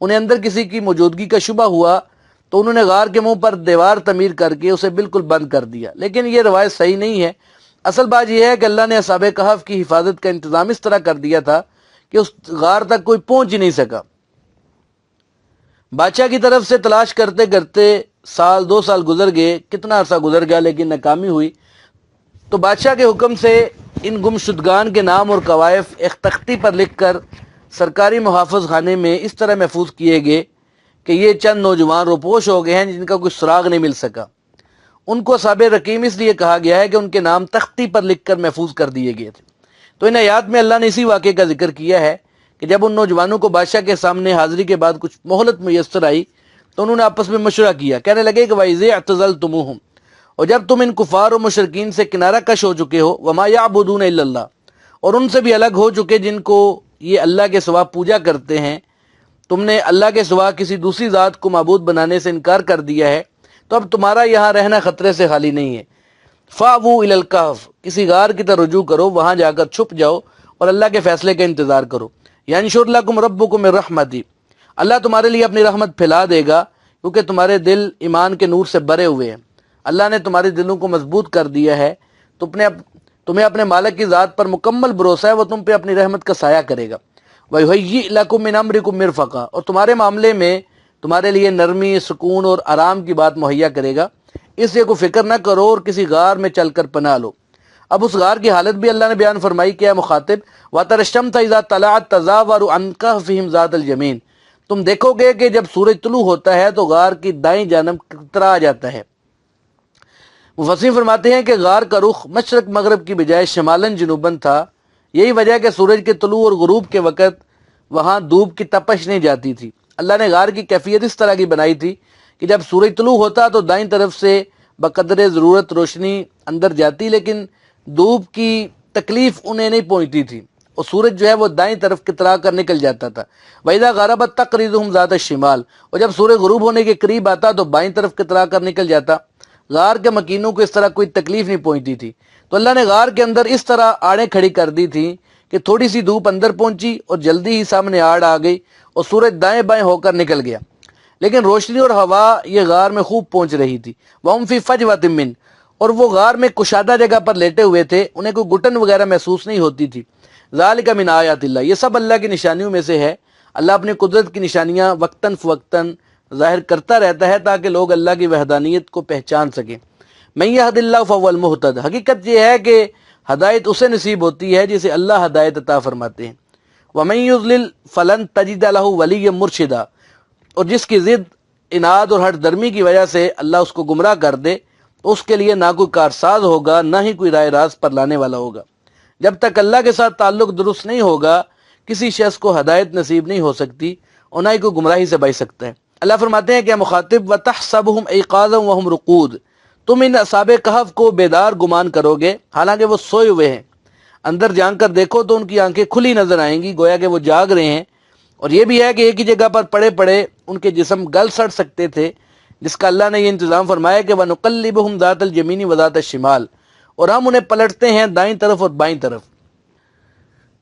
انہیں اندر کسی کی موجودگی کا شبہ ہوا تو انہوں نے غار کے منہ پر دیوار تعمیر کر کے اسے بالکل بند کر دیا، لیکن یہ روایت صحیح نہیں ہے۔ اصل بات یہ ہے کہ اللہ نے اصحاب کہف کی حفاظت کا انتظام اس طرح کر دیا تھا کہ اس غار تک کوئی پہنچ ہی نہیں سکا۔ بادشاہ کی طرف سے تلاش کرتے کرتے سال 2 سال گزر گئے، کتنا عرصہ گزر گیا لیکن ناکامی ہوئی۔ تو بادشاہ کے حکم سے ان گمشدگان کے نام اور کوائف ایک تختی پر لکھ کر سرکاری محافظ خانے میں اس طرح محفوظ کیے گئے کہ یہ چند نوجوان روپوش ہو گئے ہیں جن کا کوئی سراغ نہیں مل سکا۔ ان کو اصحاب رقیم اس لیے کہا گیا ہے کہ ان کے نام تختی پر لکھ کر محفوظ کر دیے گئے تھے۔ تو ان آیات میں اللہ نے اسی واقعے کا ذکر کیا ہے کہ جب ان نوجوانوں کو بادشاہ کے سامنے حاضری کے بعد کچھ مہلت میسر آئی تو انہوں نے آپس میں مشورہ کیا، کہنے لگے کہ وَإِذْ اعْتَزَلْتُمُوهُمْ، اور جب تم ان کفار و مشرکین سے کنارہ کش ہو چکے ہو، وَمَا يَعْبُدُونَ إِلَّا اللَّهُ، اور ان سے بھی الگ ہو چکے جن کو یہ اللہ کے سوا پوجا کرتے ہیں، تم نے اللہ کے سوا کسی دوسری ذات کو معبود بنانے سے انکار کر دیا ہے، تو اب تمہارا یہاں رہنا خطرے سے خالی نہیں ہے۔ فَأْوُوا إِلَى الْكَهْفِ، کسی غار کی طرف رجوع کرو، وہاں جا کر چھپ جاؤ اور اللہ کے فیصلے کا انتظار کرو۔ يَنشُرْ لَكُمْ رَبُّكُمْ مِنْ رَحْمَتِهِ، اللہ تمہارے لیے اپنی رحمت پھیلا دے گا، کیونکہ تمہارے دل ایمان کے نور سے بھرے ہوئے ہیں۔ اللہ نے تمہارے دلوں کو مضبوط کر دیا ہے، تمہیں اپنے مالک کی ذات پر مکمل بھروسہ ہے، وہ تم پہ اپنی رحمت کا سایہ کرے گا۔ وَيُهَيِّئْ لَكُم مِّنْ أَمْرِكُم مِّرْفَقًا، اور تمہارے معاملے میں تمہارے لیے نرمی، سکون اور آرام کی بات مہیا کرے گا، اس لیے کوئی فکر نہ کرو اور کسی غار میں چل کر پناہ لو۔ اب اس غار کی حالت بھی اللہ نے بیان فرمائی کہ اے مخاطب، وَتَرَى الشَّمْسَ إِذَا طَلَعَت تَزَاوَرُ عَنْ كَهْفِهِمْ ذَاتَ الْيَمِينِ، تم دیکھو گے کہ جب سورج طلوع ہوتا ہے تو غار کی دائیں جانب کترا جاتا ہے۔ مفسرین فرماتے ہیں کہ غار کا رخ مشرق مغرب کی بجائے شمالن جنوبن تھا، یہی وجہ ہے کہ سورج کے طلوع اور غروب کے وقت وہاں دھوپ کی تپش نہیں جاتی تھی۔ اللہ نے غار کی کیفیت اس طرح کی بنائی تھی کہ جب سورج طلوع ہوتا تو دائیں طرف سے بقدر ضرورت روشنی اندر جاتی، لیکن دھوپ کی تکلیف انہیں نہیں پہنچتی تھی، اور سورج جو ہے وہ دائیں طرف کترا کر نکل جاتا تھا۔ وَإِذَا غَرَبَتْ تَقْرِضُهُمْ ذَاتَ الشِّمَالِ، اور جب سورج غروب ہونے کے قریب آتا تو بائیں طرف کترا کر نکل جاتا۔ غار کے مکینوں کو اس طرح کوئی تکلیف نہیں پہنچتی تھی، تو اللہ نے غار کے اندر اس طرح آڑیں کھڑی کر دی تھی کہ تھوڑی سی دھوپ اندر پہنچی اور جلدی ہی سامنے آڑ آ گئی اور سورج دائیں بائیں ہو کر نکل گیا، لیکن روشنی اور ہوا یہ غار میں خوب پہنچ رہی تھی۔ وَهُمْ فِي فَجْوَةٍ مِّنْ، اور وہ غار میں کشادہ جگہ پر لیٹے ہوئے تھے، انہیں کوئی گھٹن وغیرہ محسوس نہیں ہوتی تھی۔ ذَلِكَ مِنْ آیَاتِ اللَّهِ، یہ سب اللہ کی نشانیوں میں سے ہے۔ اللہ اپنی قدرت کی نشانیاں وقتاً فوقتاً ظاہر کرتا رہتا ہے تاکہ لوگ اللہ کی وحدانیت کو پہچان سکیں۔ مَن يَهْدِ اللَّهُ فَهُوَ الْمُهْتَدِ، حقیقت یہ ہے کہ ہدایت اسے نصیب ہوتی ہے جسے اللہ ہدایت عطا فرماتے ہیں۔ وَمَن يُضْلِلْ فَلَن تَجِدَ لَهُ وَلِيًّا مُرْشِدًا، اور جس کی ضد، اناد اور ہٹ درمی کی وجہ سے اللہ اس کو گمراہ کر دے تو اس کے لیے نہ کوئی کارساز ہوگا، نہ ہی کوئی رائے راست پر لانے والا ہوگا۔ جب تک اللہ کے ساتھ تعلق درست نہیں ہوگا کسی شخص کو ہدایت نصیب نہیں ہو سکتی اور نہ ہی کوئی گمراہی سے بچ سکتا ہے۔ اللہ فرماتے ہیں کہ اے مخاطب، وَتَحْسَبُهُمْ أَيْقَاظًا وَهُمْ رُقُودٌ، تم ان اصحاب کہف کو بیدار گمان کرو گے حالانکہ وہ سوئے ہوئے ہیں، اندر جان کر دیکھو تو ان کی آنکھیں کھلی نظر آئیں گی، گویا کہ وہ جاگ رہے ہیں۔ اور یہ بھی ہے کہ ایک ہی جگہ پر پڑے پڑے ان کے جسم گل سڑ سکتے تھے، جس کا اللہ نے یہ انتظام فرمایا کہ وَنُقَلِّبُهُمْ ذَاتَ الْيَمِينِ وَذَاتَ الشِّمَالِ، اور ہم انہیں پلٹتے ہیں دائیں طرف اور بائیں طرف۔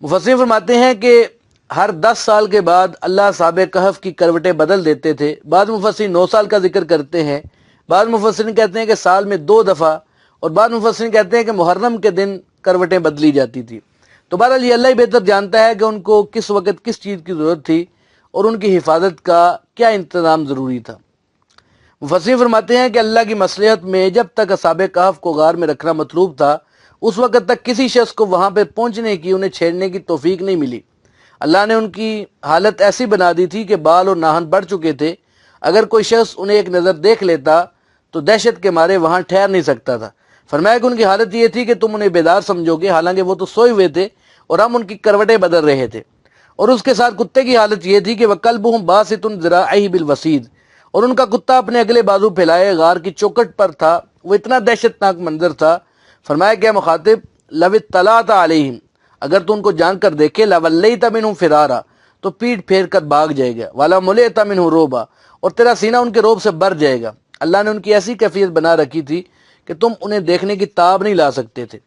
مفسرین فرماتے ہیں کہ ہر 10 سال کے بعد اللہ اصحاب کہف کی کروٹیں بدل دیتے تھے۔ بعض مفسرین 9 سال کا ذکر کرتے ہیں، بعض مفسرین کہتے ہیں کہ سال میں 2 دفعہ، اور بعض مفسرین کہتے ہیں کہ محرم کے دن کروٹیں بدلی جاتی تھی۔ تو بہرحال یہ اللہ ہی بہتر جانتا ہے کہ ان کو کس وقت کس چیز کی ضرورت تھی اور ان کی حفاظت کا کیا انتظام ضروری تھا۔ مفسرین فرماتے ہیں کہ اللہ کی مصلحت میں جب تک اصحاب کہف کو غار میں رکھنا مطلوب تھا، اس وقت تک کسی شخص کو وہاں پہ پہنچنے کی، انہیں چھیڑنے کی توفیق نہیں ملی۔ اللہ نے ان کی حالت ایسی بنا دی تھی کہ بال اور ناہن بڑھ چکے تھے، اگر کوئی شخص انہیں ایک نظر دیکھ لیتا تو دہشت کے مارے وہاں ٹھہر نہیں سکتا تھا۔ فرمایا کہ ان کی حالت یہ تھی کہ تم انہیں بیدار سمجھو گے حالانکہ وہ تو سوئے ہوئے تھے اور ہم ان کی کروٹیں بدل رہے تھے۔ اور اس کے ساتھ کتے کی حالت یہ تھی کہ وَكَلْبُهُمْ بَاسِطٌ ذِرَاعَيْهِ بِالْوَصِيدِ، اور ان کا کتا اپنے اگلے بازو پھیلائے غار کی چوکٹ پر تھا۔ وہ اتنا دہشت ناک منظر تھا۔ فرمایا کہ مخاطب، لَوِ اطَّلَعْتَ عَلَيْهِمْ، اگر تو ان کو جان کر دیکھے، لَوَلَّيْتَ مِنْهُمْ فِرَارًا، تو پیٹ پھیر کر بھاگ جائے گا، وَلَمُلِئْتَ مِنْهُ رُعْبًا، اور تیرا سینہ ان کے روب سے بھر جائے گا۔ اللہ نے ان کی ایسی کیفیت بنا رکھی تھی کہ تم انہیں دیکھنے کی تاب نہیں لا سکتے تھے۔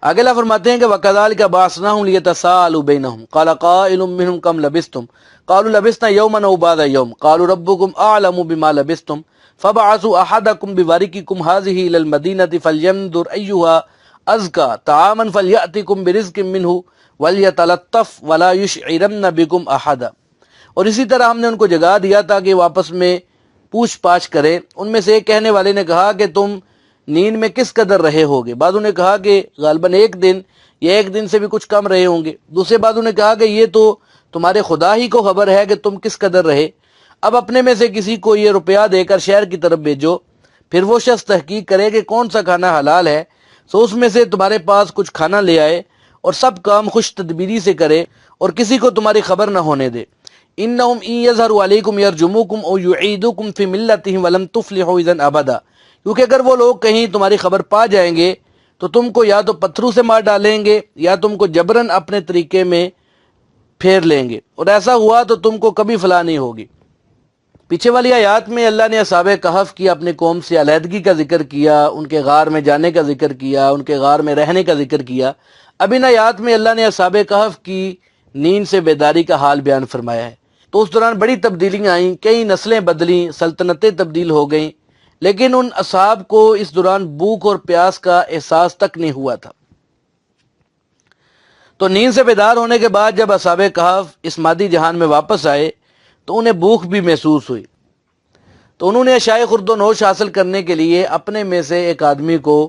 آگے اللہ فرماتے ہیں کہ وَكَذَلِكَ بَعَثْنَاهُمْ لِيَتَسَاءَلُوا بَيْنَهُمْ قَالَ قَائِلٌ مِّنْهُمْ كَمْ لَبِثْتُمْ قَالُوا لَبِثْنَا يَوْمًا أَوْ بَعْضَ يَوْمٍ قَالُوا رَبُّكُمْ أَعْلَمُ بِمَا لَبِثْتُمْ فَابْعَثُوا أَحَدَكُمْ بِوَرِقِكُمْ هَٰذِهِ إِلَى الْمَدِينَةِ فَلْيَنظُرْ أَيُّهَا أَزْكَىٰ طَعَامًا فَلْيَأْتِكُمْ بِرِزْقٍ مِّنْهُ وَلْيَتَلَطَّفْ وَلَا يُشْعِرَنَّ بِكُمْ أَحَدًا۔ اور اسی طرح ہم نے ان کو جگا دیا تاکہ وہ آپس میں پوچھ پاچھ کرے۔ ان میں سے ایک کہنے والے نے کہا کہ تم نیند میں کس قدر رہے ہوگے؟ بعضوں نے کہا کہ غالباً ایک دن یا ایک دن سے بھی کچھ کم رہے ہوں گے۔ دوسرے بعضوں نے کہا کہ یہ تو تمہارے خدا ہی کو خبر ہے کہ تم کس قدر رہے۔ اب اپنے میں سے کسی کو یہ روپیہ دے کر شہر کی طرف بھیجو، پھر وہ شخص تحقیق کرے کہ کون سا کھانا حلال ہے، سو اس میں سے تمہارے پاس کچھ کھانا لے آئے اور سب کام خوش تدبیری سے کرے اور کسی کو تمہاری خبر نہ ہونے دے۔ انہم ان یظہروا علیکم یرجموکم او یعیدوکم فی ملتہم ولن تفلحوا اذا ابدا، کیونکہ اگر وہ لوگ کہیں تمہاری خبر پا جائیں گے تو تم کو یا تو پتھروں سے مار ڈالیں گے یا تم کو جبراً اپنے طریقے میں پھیر لیں گے، اور ایسا ہوا تو تم کو کبھی فلاح نہیں ہوگی۔ پیچھے والی آیات میں اللہ نے اصحاب کہف کی اپنے قوم سے علیحدگی کا ذکر کیا، ان کے غار میں جانے کا ذکر کیا، ان کے غار میں رہنے کا ذکر کیا۔ اب ان آیات میں اللہ نے اصحاب کہف کی نیند سے بیداری کا حال بیان فرمایا ہے۔ تو اس دوران بڑی تبدیلیاں آئیں، کئی نسلیں بدلیں، سلطنتیں تبدیل ہو گئیں، لیکن ان اصحاب کو اس دوران بھوک اور پیاس کا احساس تک نہیں ہوا تھا۔ تو نیند سے بیدار ہونے کے بعد جب اصحاب کہف اس مادی جہان میں واپس آئے تو انہیں بھوک بھی محسوس ہوئی، تو انہوں نے اشیاء خورد و نوش حاصل کرنے کے لیے اپنے میں سے ایک آدمی کو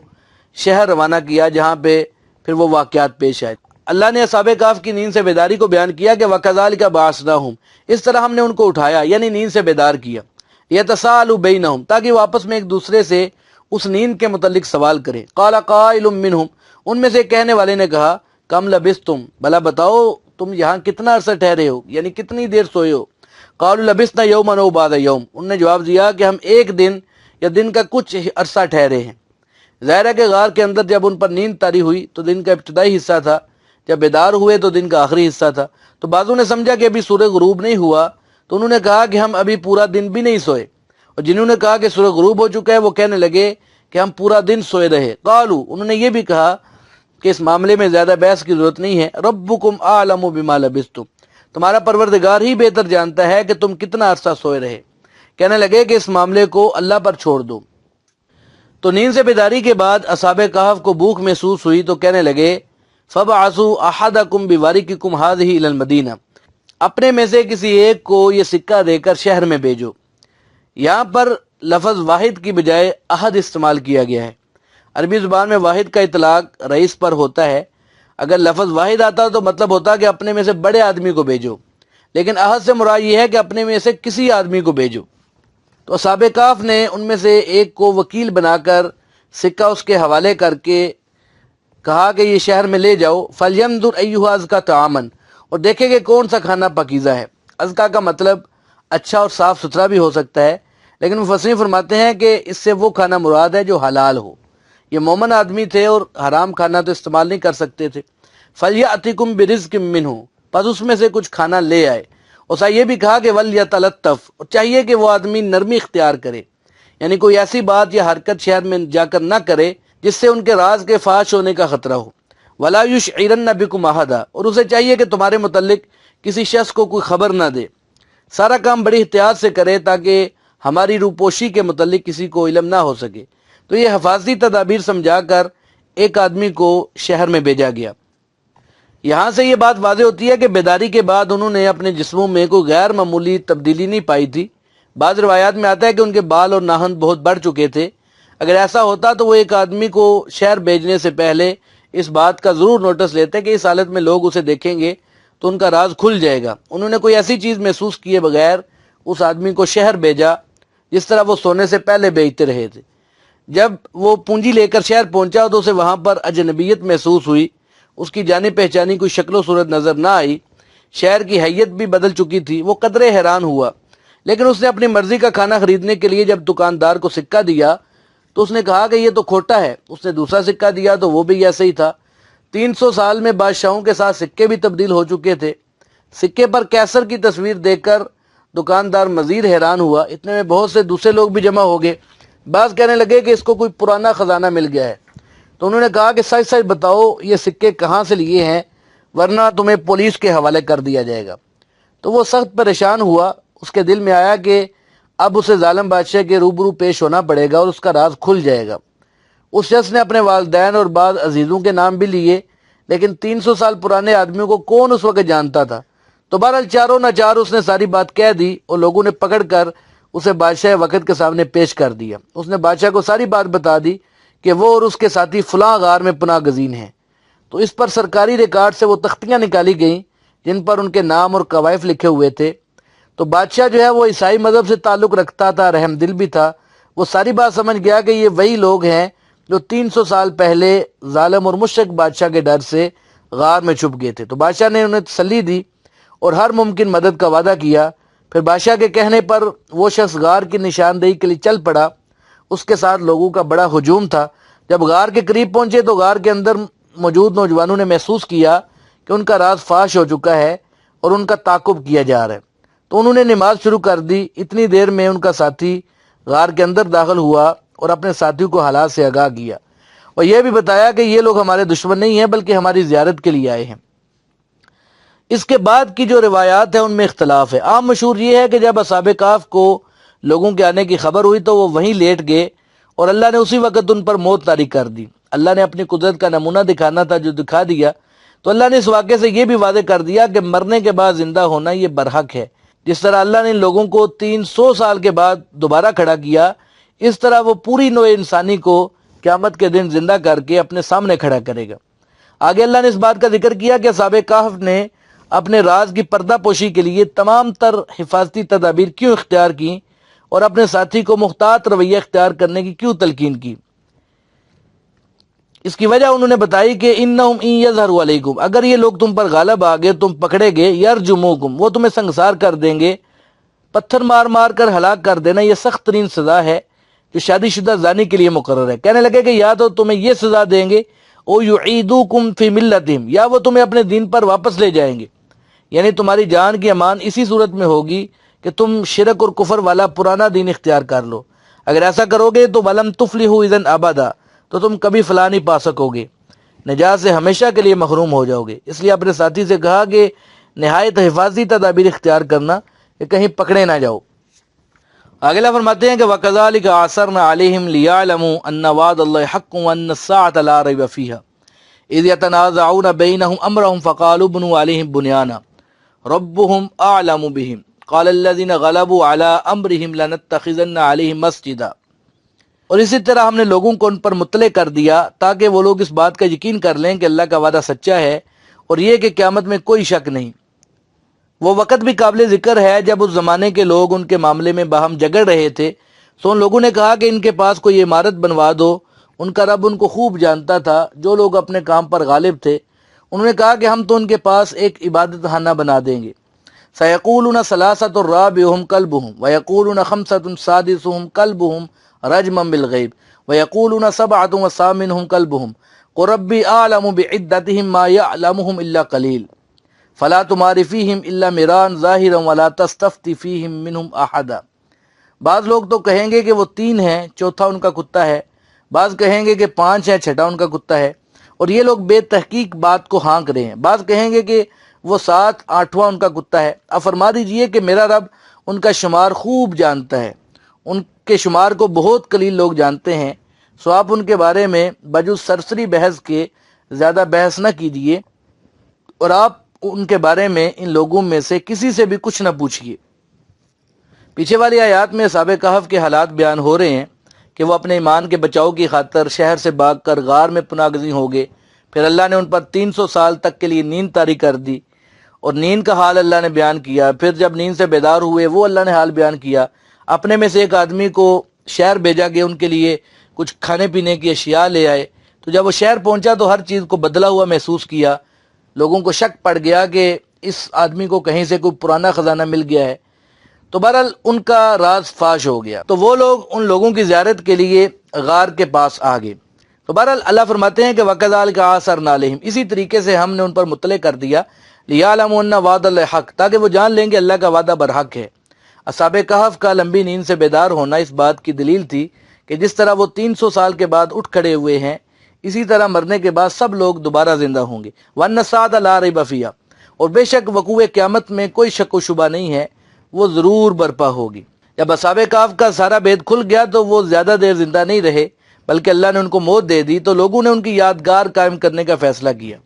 شہر روانہ کیا، جہاں پہ پھر وہ واقعات پیش آئے۔ اللہ نے اصحاب کہف کی نیند سے بیداری کو بیان کیا کہ وَكَذَلِكَ بَعَثْنَاهُمْ، اس طرح ہم نے ان کو اٹھایا، یعنی نیند سے بیدار کیا، يَتَسَاءَلُوا بَيْنَهُمْ، تاکہ وہ آپس میں ایک دوسرے سے اس نیند کے متعلق سوال کریں۔ قَالَ قَائِلٌ مِّنْهُمْ، ان میں سے ایک کہنے والے نے کہا کم لبثتم، بھلا بتاؤ تم یہاں کتنا عرصہ ٹھہرے ہو، یعنی کتنی دیر سوئے ہو۔ قَالُوا لَبِثْنَا يَوْمًا أَوْ بَعْضَ يَوْمٍ، انہوں نے جواب دیا کہ ہم ایک دن یا دن کا کچھ عرصہ ٹھہرے ہیں۔ ظاہر ہے کہ غار کے اندر جب ان پر نیند طاری ہوئی تو دن کا ابتدائی حصہ تھا، جب بیدار ہوئے تو دن کا آخری حصہ تھا۔ تو بعضوں نے سمجھا کہ ابھی سورج غروب نہیں ہوا، تو انہوں نے کہا کہ ہم ابھی پورا دن بھی نہیں سوئے، اور جنہوں نے کہا کہ سورج غروب ہو چکا ہے وہ کہنے لگے کہ ہم پورا دن سوئے رہے۔ قالوا، انہوں نے یہ بھی کہا کہ اس معاملے میں زیادہ بحث کی ضرورت نہیں ہے، ربکم اعلم بما لبثتم، تمہارا پروردگار ہی بہتر جانتا ہے کہ تم کتنا عرصہ سوئے رہے۔ کہنے لگے کہ اس معاملے کو اللہ پر چھوڑ دو۔ تو نیند سے بیداری کے بعد اصحاب کہف کو بھوک محسوس ہوئی تو کہنے لگے فَبْعَثُوا أَحَدَكُمْ بِوَرِقِكُمْ هَٰذِهِ إِلَى الْمَدِينَةِ، اپنے میں سے کسی ایک کو یہ سکہ دے کر شہر میں بھیجو۔ یہاں پر لفظ واحد کی بجائے احد استعمال کیا گیا ہے۔ عربی زبان میں واحد کا اطلاق رئیس پر ہوتا ہے۔ اگر لفظ واحد آتا تو مطلب ہوتا کہ اپنے میں سے بڑے آدمی کو بھیجو، لیکن احد سے مراد یہ ہے کہ اپنے میں سے کسی آدمی کو بھیجو۔ تو اصحاب کہف نے ان میں سے ایک کو وکیل بنا کر سکہ اس کے حوالے کر کے کہا کہ یہ شہر میں لے جاؤ، فَلْيَنظُرْ أَيُّهَا أَزْكَىٰ طَعَامًا، اور دیکھیں کہ کون سا کھانا پاکیزہ ہے۔ ازکا کا مطلب اچھا اور صاف ستھرا بھی ہو سکتا ہے، لیکن مفسرین فرماتے ہیں کہ اس سے وہ کھانا مراد ہے جو حلال ہو۔ یہ مومن آدمی تھے اور حرام کھانا تو استعمال نہیں کر سکتے تھے۔ فَلْيَأْتِكُمْ بِرِزْقٍ مِّنْهُ، پس اس میں سے کچھ کھانا لے آئے۔ اور ساتھ یہ بھی کہا کہ وَلْيَتَلَطَّفْ، اور چاہیے کہ وہ آدمی نرمی اختیار کرے، یعنی کوئی ایسی بات یا حرکت شہر میں جا کر نہ کرے جس سے ان کے راز کے فاش ہونے کا خطرہ ہو۔ وَلَا يُشْعِرَنَّ بِكُمْ أَحَدًا، اور اسے چاہیے کہ تمہارے متعلق کسی شخص کو کوئی خبر نہ دے۔ سارا کام بڑی احتیاط سے کرے تاکہ ہماری روپوشی کے متعلق کسی کو علم نہ ہو سکے۔ تو یہ حفاظتی تدابیر سمجھا کر ایک آدمی کو شہر میں بھیجا گیا۔ یہاں سے یہ بات واضح ہوتی ہے کہ بیداری کے بعد انہوں نے اپنے جسموں میں کوئی غیر معمولی تبدیلی نہیں پائی تھی۔ بعض روایات میں آتا ہے کہ ان کے بال اور ناخن بہت بڑھ چکے تھے۔ اگر ایسا ہوتا تو وہ ایک آدمی کو شہر بھیجنے سے پہلے اس بات کا ضرور نوٹس لیتے کہ اس حالت میں لوگ اسے دیکھیں گے تو ان کا راز کھل جائے گا۔ انہوں نے کوئی ایسی چیز محسوس کیے بغیر اس آدمی کو شہر بھیجا جس طرح وہ سونے سے پہلے بھیجتے رہے تھے۔ جب وہ پونجی لے کر شہر پہنچا تو اسے وہاں پر اجنبیت محسوس ہوئی، اس کی جانی پہچانی کوئی شکل و صورت نظر نہ آئی، شہر کی حیت بھی بدل چکی تھی۔ وہ قدرے حیران ہوا، لیکن اس نے اپنی مرضی کا کھانا خریدنے کے لیے جب دکاندار کو سکہ دیا تو اس نے کہا کہ یہ تو کھوٹا ہے۔ اس نے دوسرا سکہ دیا تو وہ بھی ایسے ہی تھا۔ 300 سال میں بادشاہوں کے ساتھ سکے بھی تبدیل ہو چکے تھے۔ سکے پر کیسر کی تصویر دیکھ کر دکاندار مزید حیران ہوا۔ اتنے میں بہت سے دوسرے لوگ بھی جمع ہو گئے۔ بعض کہنے لگے کہ اس کو کوئی پرانا خزانہ مل گیا ہے۔ تو انہوں نے کہا کہ سچ سچ بتاؤ یہ سکے کہاں سے لیے ہیں، ورنہ تمہیں پولیس کے حوالے کر دیا جائے گا۔ تو وہ سخت پریشان ہوا، اس کے دل میں آیا کہ اب اسے ظالم بادشاہ کے روبرو پیش ہونا پڑے گا اور اس کا راز کھل جائے گا۔ اس شخص نے اپنے والدین اور بعض عزیزوں کے نام بھی لیے، لیکن 300 سال پرانے آدمیوں کو کون اس وقت جانتا تھا؟ تو بہرحال چاروں ناچار اس نے ساری بات کہہ دی اور لوگوں نے پکڑ کر اسے بادشاہ وقت کے سامنے پیش کر دیا۔ اس نے بادشاہ کو ساری بات بتا دی کہ وہ اور اس کے ساتھی فلاں غار میں پناہ گزین ہیں۔ تو اس پر سرکاری ریکارڈ سے وہ تختیاں نکالی گئیں جن پر ان کے نام اور کوائف لکھے ہوئے تھے۔ تو بادشاہ جو ہے وہ عیسائی مذہب سے تعلق رکھتا تھا، رحم دل بھی تھا، وہ ساری بات سمجھ گیا کہ یہ وہی لوگ ہیں جو 300 سال پہلے ظالم اور مشرک بادشاہ کے ڈر سے غار میں چھپ گئے تھے۔ تو بادشاہ نے انہیں تسلی دی اور ہر ممکن مدد کا وعدہ کیا۔ پھر بادشاہ کے کہنے پر وہ شخص غار کی نشاندہی کے لیے چل پڑا۔ اس کے ساتھ لوگوں کا بڑا ہجوم تھا۔ جب غار کے قریب پہنچے تو غار کے اندر موجود نوجوانوں نے محسوس کیا کہ ان کا راز فاش ہو چکا ہے اور ان کا تعاقب کیا جا رہا ہے۔ تو انہوں نے نماز شروع کر دی۔ اتنی دیر میں ان کا ساتھی غار کے اندر داخل ہوا اور اپنے ساتھیوں کو حالات سے آگاہ کیا اور یہ بھی بتایا کہ یہ لوگ ہمارے دشمن نہیں ہیں بلکہ ہماری زیارت کے لیے آئے ہیں۔ اس کے بعد کی جو روایات ہیں ان میں اختلاف ہے۔ عام مشہور یہ ہے کہ جب اصحاب کہف کو لوگوں کے آنے کی خبر ہوئی تو وہ وہیں لیٹ گئے اور اللہ نے اسی وقت ان پر موت طاری کر دی۔ اللہ نے اپنی قدرت کا نمونہ دکھانا تھا جو دکھا دیا۔ تو اللہ نے اس واقعے سے یہ بھی واضح کر دیا کہ مرنے کے بعد زندہ ہونا یہ برحق ہے۔ جس طرح اللہ نے ان لوگوں کو 300 سال کے بعد دوبارہ کھڑا کیا، اس طرح وہ پوری نوع انسانی کو قیامت کے دن زندہ کر کے اپنے سامنے کھڑا کرے گا۔ آگے اللہ نے اس بات کا ذکر کیا کہ اصحاب کہف نے اپنے راز کی پردہ پوشی کے لیے تمام تر حفاظتی تدابیر کیوں اختیار کی اور اپنے ساتھی کو محتاط رویہ اختیار کرنے کی کیوں تلقین کی۔ اس کی وجہ انہوں نے بتائی کہ انہم ان یظہروا علیکم، اگر یہ لوگ تم پر غالب آ گئے، تم پکڑے گئے، یرجموکم، وہ تمہیں سنگسار کر دیں گے، پتھر مار مار کر ہلاک کر دینا یہ سخت ترین سزا ہے جو شادی شدہ زانی کے لیے مقرر ہے۔ کہنے لگے کہ یا تو تمہیں یہ سزا دیں گے او یعیدوکم فی ملتہم، یا وہ تمہیں اپنے دین پر واپس لے جائیں گے، یعنی تمہاری جان کی امان اسی صورت میں ہوگی کہ تم شرک اور کفر والا پرانا دین اختیار کر لو۔ اگر ایسا کرو گے تو ولن تفلحوا اذا ابدا، تو تم کبھی فلاح نہیں پا سکو گے، نجات سے ہمیشہ کے لیے محروم ہو جاؤ گے۔ اس لیے اپنے ساتھی سے کہا کہ نہایت حفاظتی تدابیر اختیار کرنا کہ کہیں پکڑے نہ جاؤ۔ آگے اللہ فرماتے ہیں کہ وَكَذَلِكَ عَثَرْنَا عَلَيْهِمْ لِيَعْلَمُوا أَنَّ وَعْدَ اللَّهِ حَقٌّ وَأَنَّ السَّاعَةَ لَا رَيْبَ فِيهَا إِذْ يَتَنَازَعُونَ بَيْنَهُمْ أَمْرَهُمْ فَقَالُوا ابْنُوا عَلَيْهِمْ بُنْيَانًا رَبُّهُمْ أَعْلَمُ بِهِمْ قَالَ الَّذِينَ غَلَبُوا عَلَىٰ أَمْرِهِمْ لَنَتَّخِذَنَّ عَلَيْهِمْ مَسْجِدًا۔ اور اسی طرح ہم نے لوگوں کو ان پر مطلع کر دیا تاکہ وہ لوگ اس بات کا یقین کر لیں کہ اللہ کا وعدہ سچا ہے اور یہ کہ قیامت میں کوئی شک نہیں۔ وہ وقت بھی قابل ذکر ہے جب اس زمانے کے لوگ ان کے معاملے میں باہم جگڑ رہے تھے، سو ان لوگوں نے کہا کہ ان کے پاس کوئی عمارت بنوا دو۔ ان کا رب ان کو خوب جانتا تھا، جو لوگ اپنے کام پر غالب تھے انہوں نے کہا کہ ہم تو ان کے پاس ایک عبادت خانہ بنا دیں گے۔ سَيَقُولُونَ ثَلَاثَةٌ رَابِعُهُمْ كَلْبُهُمْ وَيَقُولُونَ خَمْسَةٌ سَادِسُهُمْ كَلْبُهُمْ رَجْمًا بِالْغَيْبِ وَيَقُولُونَ سَبْعَةٌ وَثَامِنُهُمْ كَلْبُهُمْ قُلْ رَبِّي أَعْلَمُ بِعِدَّتِهِمْ مَا يَعْلَمُهُمْ إِلَّا قَلِيلٌ فَلَا تُمَارِ فِيهِمْ إِلَّا مِرَاءً ظَاهِرًا وَلَا تَسْتَفْتِ فِيهِمْ مِنْهُمْ أَحَدًا۔ بعض لوگ تو کہیں گے کہ وہ 3 ہیں، چوتھا ان کا کتا ہے، بعض کہیں گے کہ 5 ہیں، چھٹا ان کا کتا ہے، اور یہ لوگ بے تحقیق بات کو ہانک رہے ہیں۔ بعض کہیں گے کہ وہ 7، 8واں ان کا کتا ہے۔ اب فرما دیجئے کہ میرا رب ان کا شمار خوب جانتا ہے، ان کے شمار کو بہت قلیل لوگ جانتے ہیں، سو آپ ان کے بارے میں بجز سرسری بحث کے زیادہ بحث نہ کیجیے اور آپ ان کے بارے میں ان لوگوں میں سے کسی سے بھی کچھ نہ پوچھیے۔ پیچھے والی آیات میں اصحاب کہف کے حالات بیان ہو رہے ہیں کہ وہ اپنے ایمان کے بچاؤ کی خاطر شہر سے بھاگ کر غار میں پناہ گزین ہو گئے۔ پھر اللہ نے ان پر 300 سال تک کے لیے نیند طاری کر دی اور نیند کا حال اللہ نے بیان کیا۔ پھر جب نیند سے بیدار ہوئے وہ اللہ نے حال بیان کیا۔ اپنے میں سے ایک آدمی کو شہر بھیجا گیا، ان کے لیے کچھ کھانے پینے کی اشیاء لے آئے۔ تو جب وہ شہر پہنچا تو ہر چیز کو بدلا ہوا محسوس کیا۔ لوگوں کو شک پڑ گیا کہ اس آدمی کو کہیں سے کوئی پرانا خزانہ مل گیا ہے۔ تو بہرحال ان کا راز فاش ہو گیا، تو وہ لوگ ان لوگوں کی زیارت کے لیے غار کے پاس آ گئے۔ تو بہرحال اللہ فرماتے ہیں کہ وَكَذَلِكَ عَثَرْنَا عَلَيْهِمْ، اسی طریقے سے ہم نے ان پر مطلع کر دیا، لِيَعْلَمُوا أَنَّ وَعْدَ اللَّهِ حَقٌّ، تاکہ وہ جان لیں کہ اللہ کا وعدہ برحق ہے۔ اصحاب کہف کا لمبی نیند سے بیدار ہونا اس بات کی دلیل تھی کہ جس طرح وہ 300 سال کے بعد اٹھ کھڑے ہوئے ہیں، اسی طرح مرنے کے بعد سب لوگ دوبارہ زندہ ہوں گے۔ وَأَنَّ السَّاعَةَ لَا رَيْبَ فِيهَا، اور بے شک وقوع قیامت میں کوئی شک و شبہ نہیں ہے، وہ ضرور برپا ہوگی۔ جب اصحاب کہف کا سارا بھید کھل گیا تو وہ زیادہ دیر زندہ نہیں رہے، بلکہ اللہ نے ان کو موت دے دی، تو لوگوں نے ان کی یادگار قائم کرنے کا فیصلہ کیا۔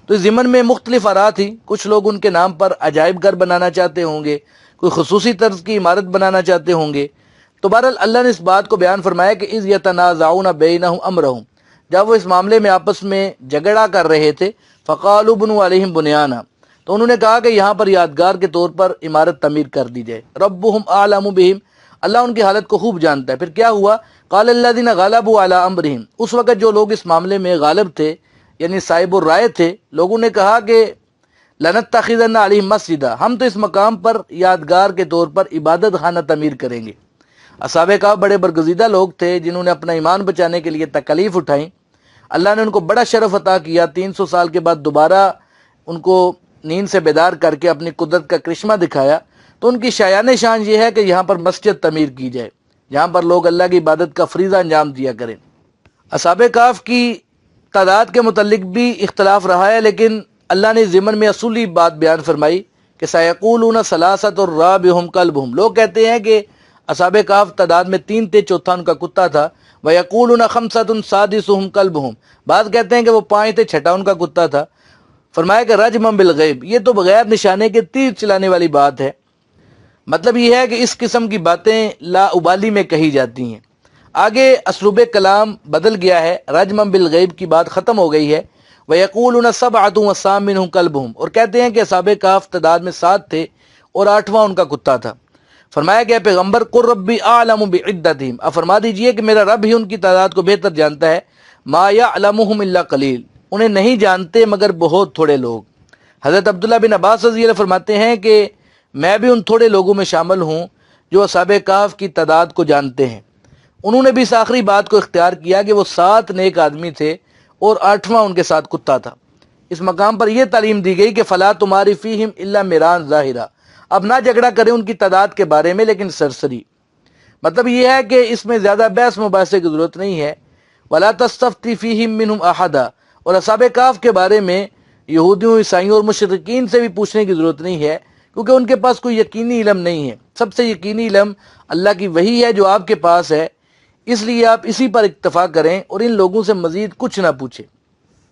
تو اس ضمن میں مختلف آراء تھی، کچھ لوگ ان کے نام پر عجائب گھر بنانا چاہتے ہوں گے، کوئی خصوصی طرز کی عمارت بنانا چاہتے ہوں گے۔ تو بہرحال اللہ نے اس بات کو بیان فرمایا کہ اذ یتنازعون بینہم امرہم، جب وہ اس معاملے میں آپس میں جھگڑا کر رہے تھے، فقالوا بنوا علیہم بنیانا، تو انہوں نے کہا کہ یہاں پر یادگار کے طور پر عمارت تعمیر کر دی جائے۔ ربہم اعلم بہم، اللہ ان کی حالت کو خوب جانتا ہے۔ پھر کیا ہوا؟ قال الذین غلبوا علی امرہم، اس وقت جو لوگ اس معاملے میں غالب تھے، یعنی صاحب الرائے تھے، لوگوں نے کہا کہ لنتخذن علیہم مسجدا، ہم تو اس مقام پر یادگار کے طور پر عبادت خانہ تعمیر کریں گے۔ اصحاب کہف بڑے برگزیدہ لوگ تھے جنہوں نے اپنا ایمان بچانے کے لیے تکالیف اٹھائیں۔ اللہ نے ان کو بڑا شرف عطا کیا، 300 سال کے بعد دوبارہ ان کو نیند سے بیدار کر کے اپنی قدرت کا کرشمہ دکھایا۔ تو ان کی شایان شان یہ ہے کہ یہاں پر مسجد تعمیر کی جائے، جہاں پر لوگ اللہ کی عبادت کا فریضہ انجام دیا کریں۔ اصحاب کہف کی تعداد کے متعلق بھی اختلاف رہا ہے، لیکن اللہ نے ضمن میں اصولی بات بیان فرمائی کہ سیقولون ثلاثۃ رابعہم کلبہم، لوگ کہتے ہیں کہ اصحاب کہف تعداد میں 3 تھے، چوتھا ان کا کتا تھا۔ ویقولون خمسۃ سادسہم کلبہم، بعض کہتے ہیں کہ وہ 5 تھے، چھٹا ان کا کتا تھا۔ فرمایا کہ رجما بالغیب، یہ تو بغیر نشانے کے تیر چلانے والی بات ہے۔ مطلب یہ ہے کہ اس قسم کی باتیں لا ابالی میں کہی جاتی ہیں۔ آگے اسلوب کلام بدل گیا ہے، رجما بالغیب کی بات ختم ہو گئی ہے۔ ویقولون سبعۃ وثامنہم کلبہم، اور کہتے ہیں کہ اصحاب کہف تعداد میں 7 تھے اور 8واں ان کا کتا تھا۔ فرمایا کہ اے پیغمبر قل ربی اعلم بعدتہم، اب فرما دیجئے کہ میرا رب ہی ان کی تعداد کو بہتر جانتا ہے۔ ما یعلمہم الا قلیل، انہیں نہیں جانتے مگر بہت تھوڑے لوگ۔ حضرت عبداللہ بن عباس رضی اللہ فرماتے ہیں کہ میں بھی ان تھوڑے لوگوں میں شامل ہوں جو اصحاب کہف کی تعداد کو جانتے ہیں۔ انہوں نے بھی اس آخری بات کو اختیار کیا کہ وہ 7 نیک آدمی تھے اور 8واں ان کے ساتھ کتا تھا۔ اس مقام پر یہ تعلیم دی گئی کہ فلا تماری فیہم الا میران ظاہرہ، اب نہ جھگڑا کریں ان کی تعداد کے بارے میں لیکن سرسری۔ مطلب یہ ہے کہ اس میں زیادہ بحث مباحثے کی ضرورت نہیں ہے۔ ولا تستفتی فیہم منہم احدا، اور اصحاب کہف کے بارے میں یہودیوں، عیسائیوں اور مشرکین سے بھی پوچھنے کی ضرورت نہیں ہے، کیونکہ ان کے پاس کوئی یقینی علم نہیں ہے۔ سب سے یقینی علم اللہ کی وحی ہے جو آپ کے پاس ہے، اس لیے آپ اسی پر اکتفا کریں اور ان لوگوں سے مزید کچھ نہ پوچھیں۔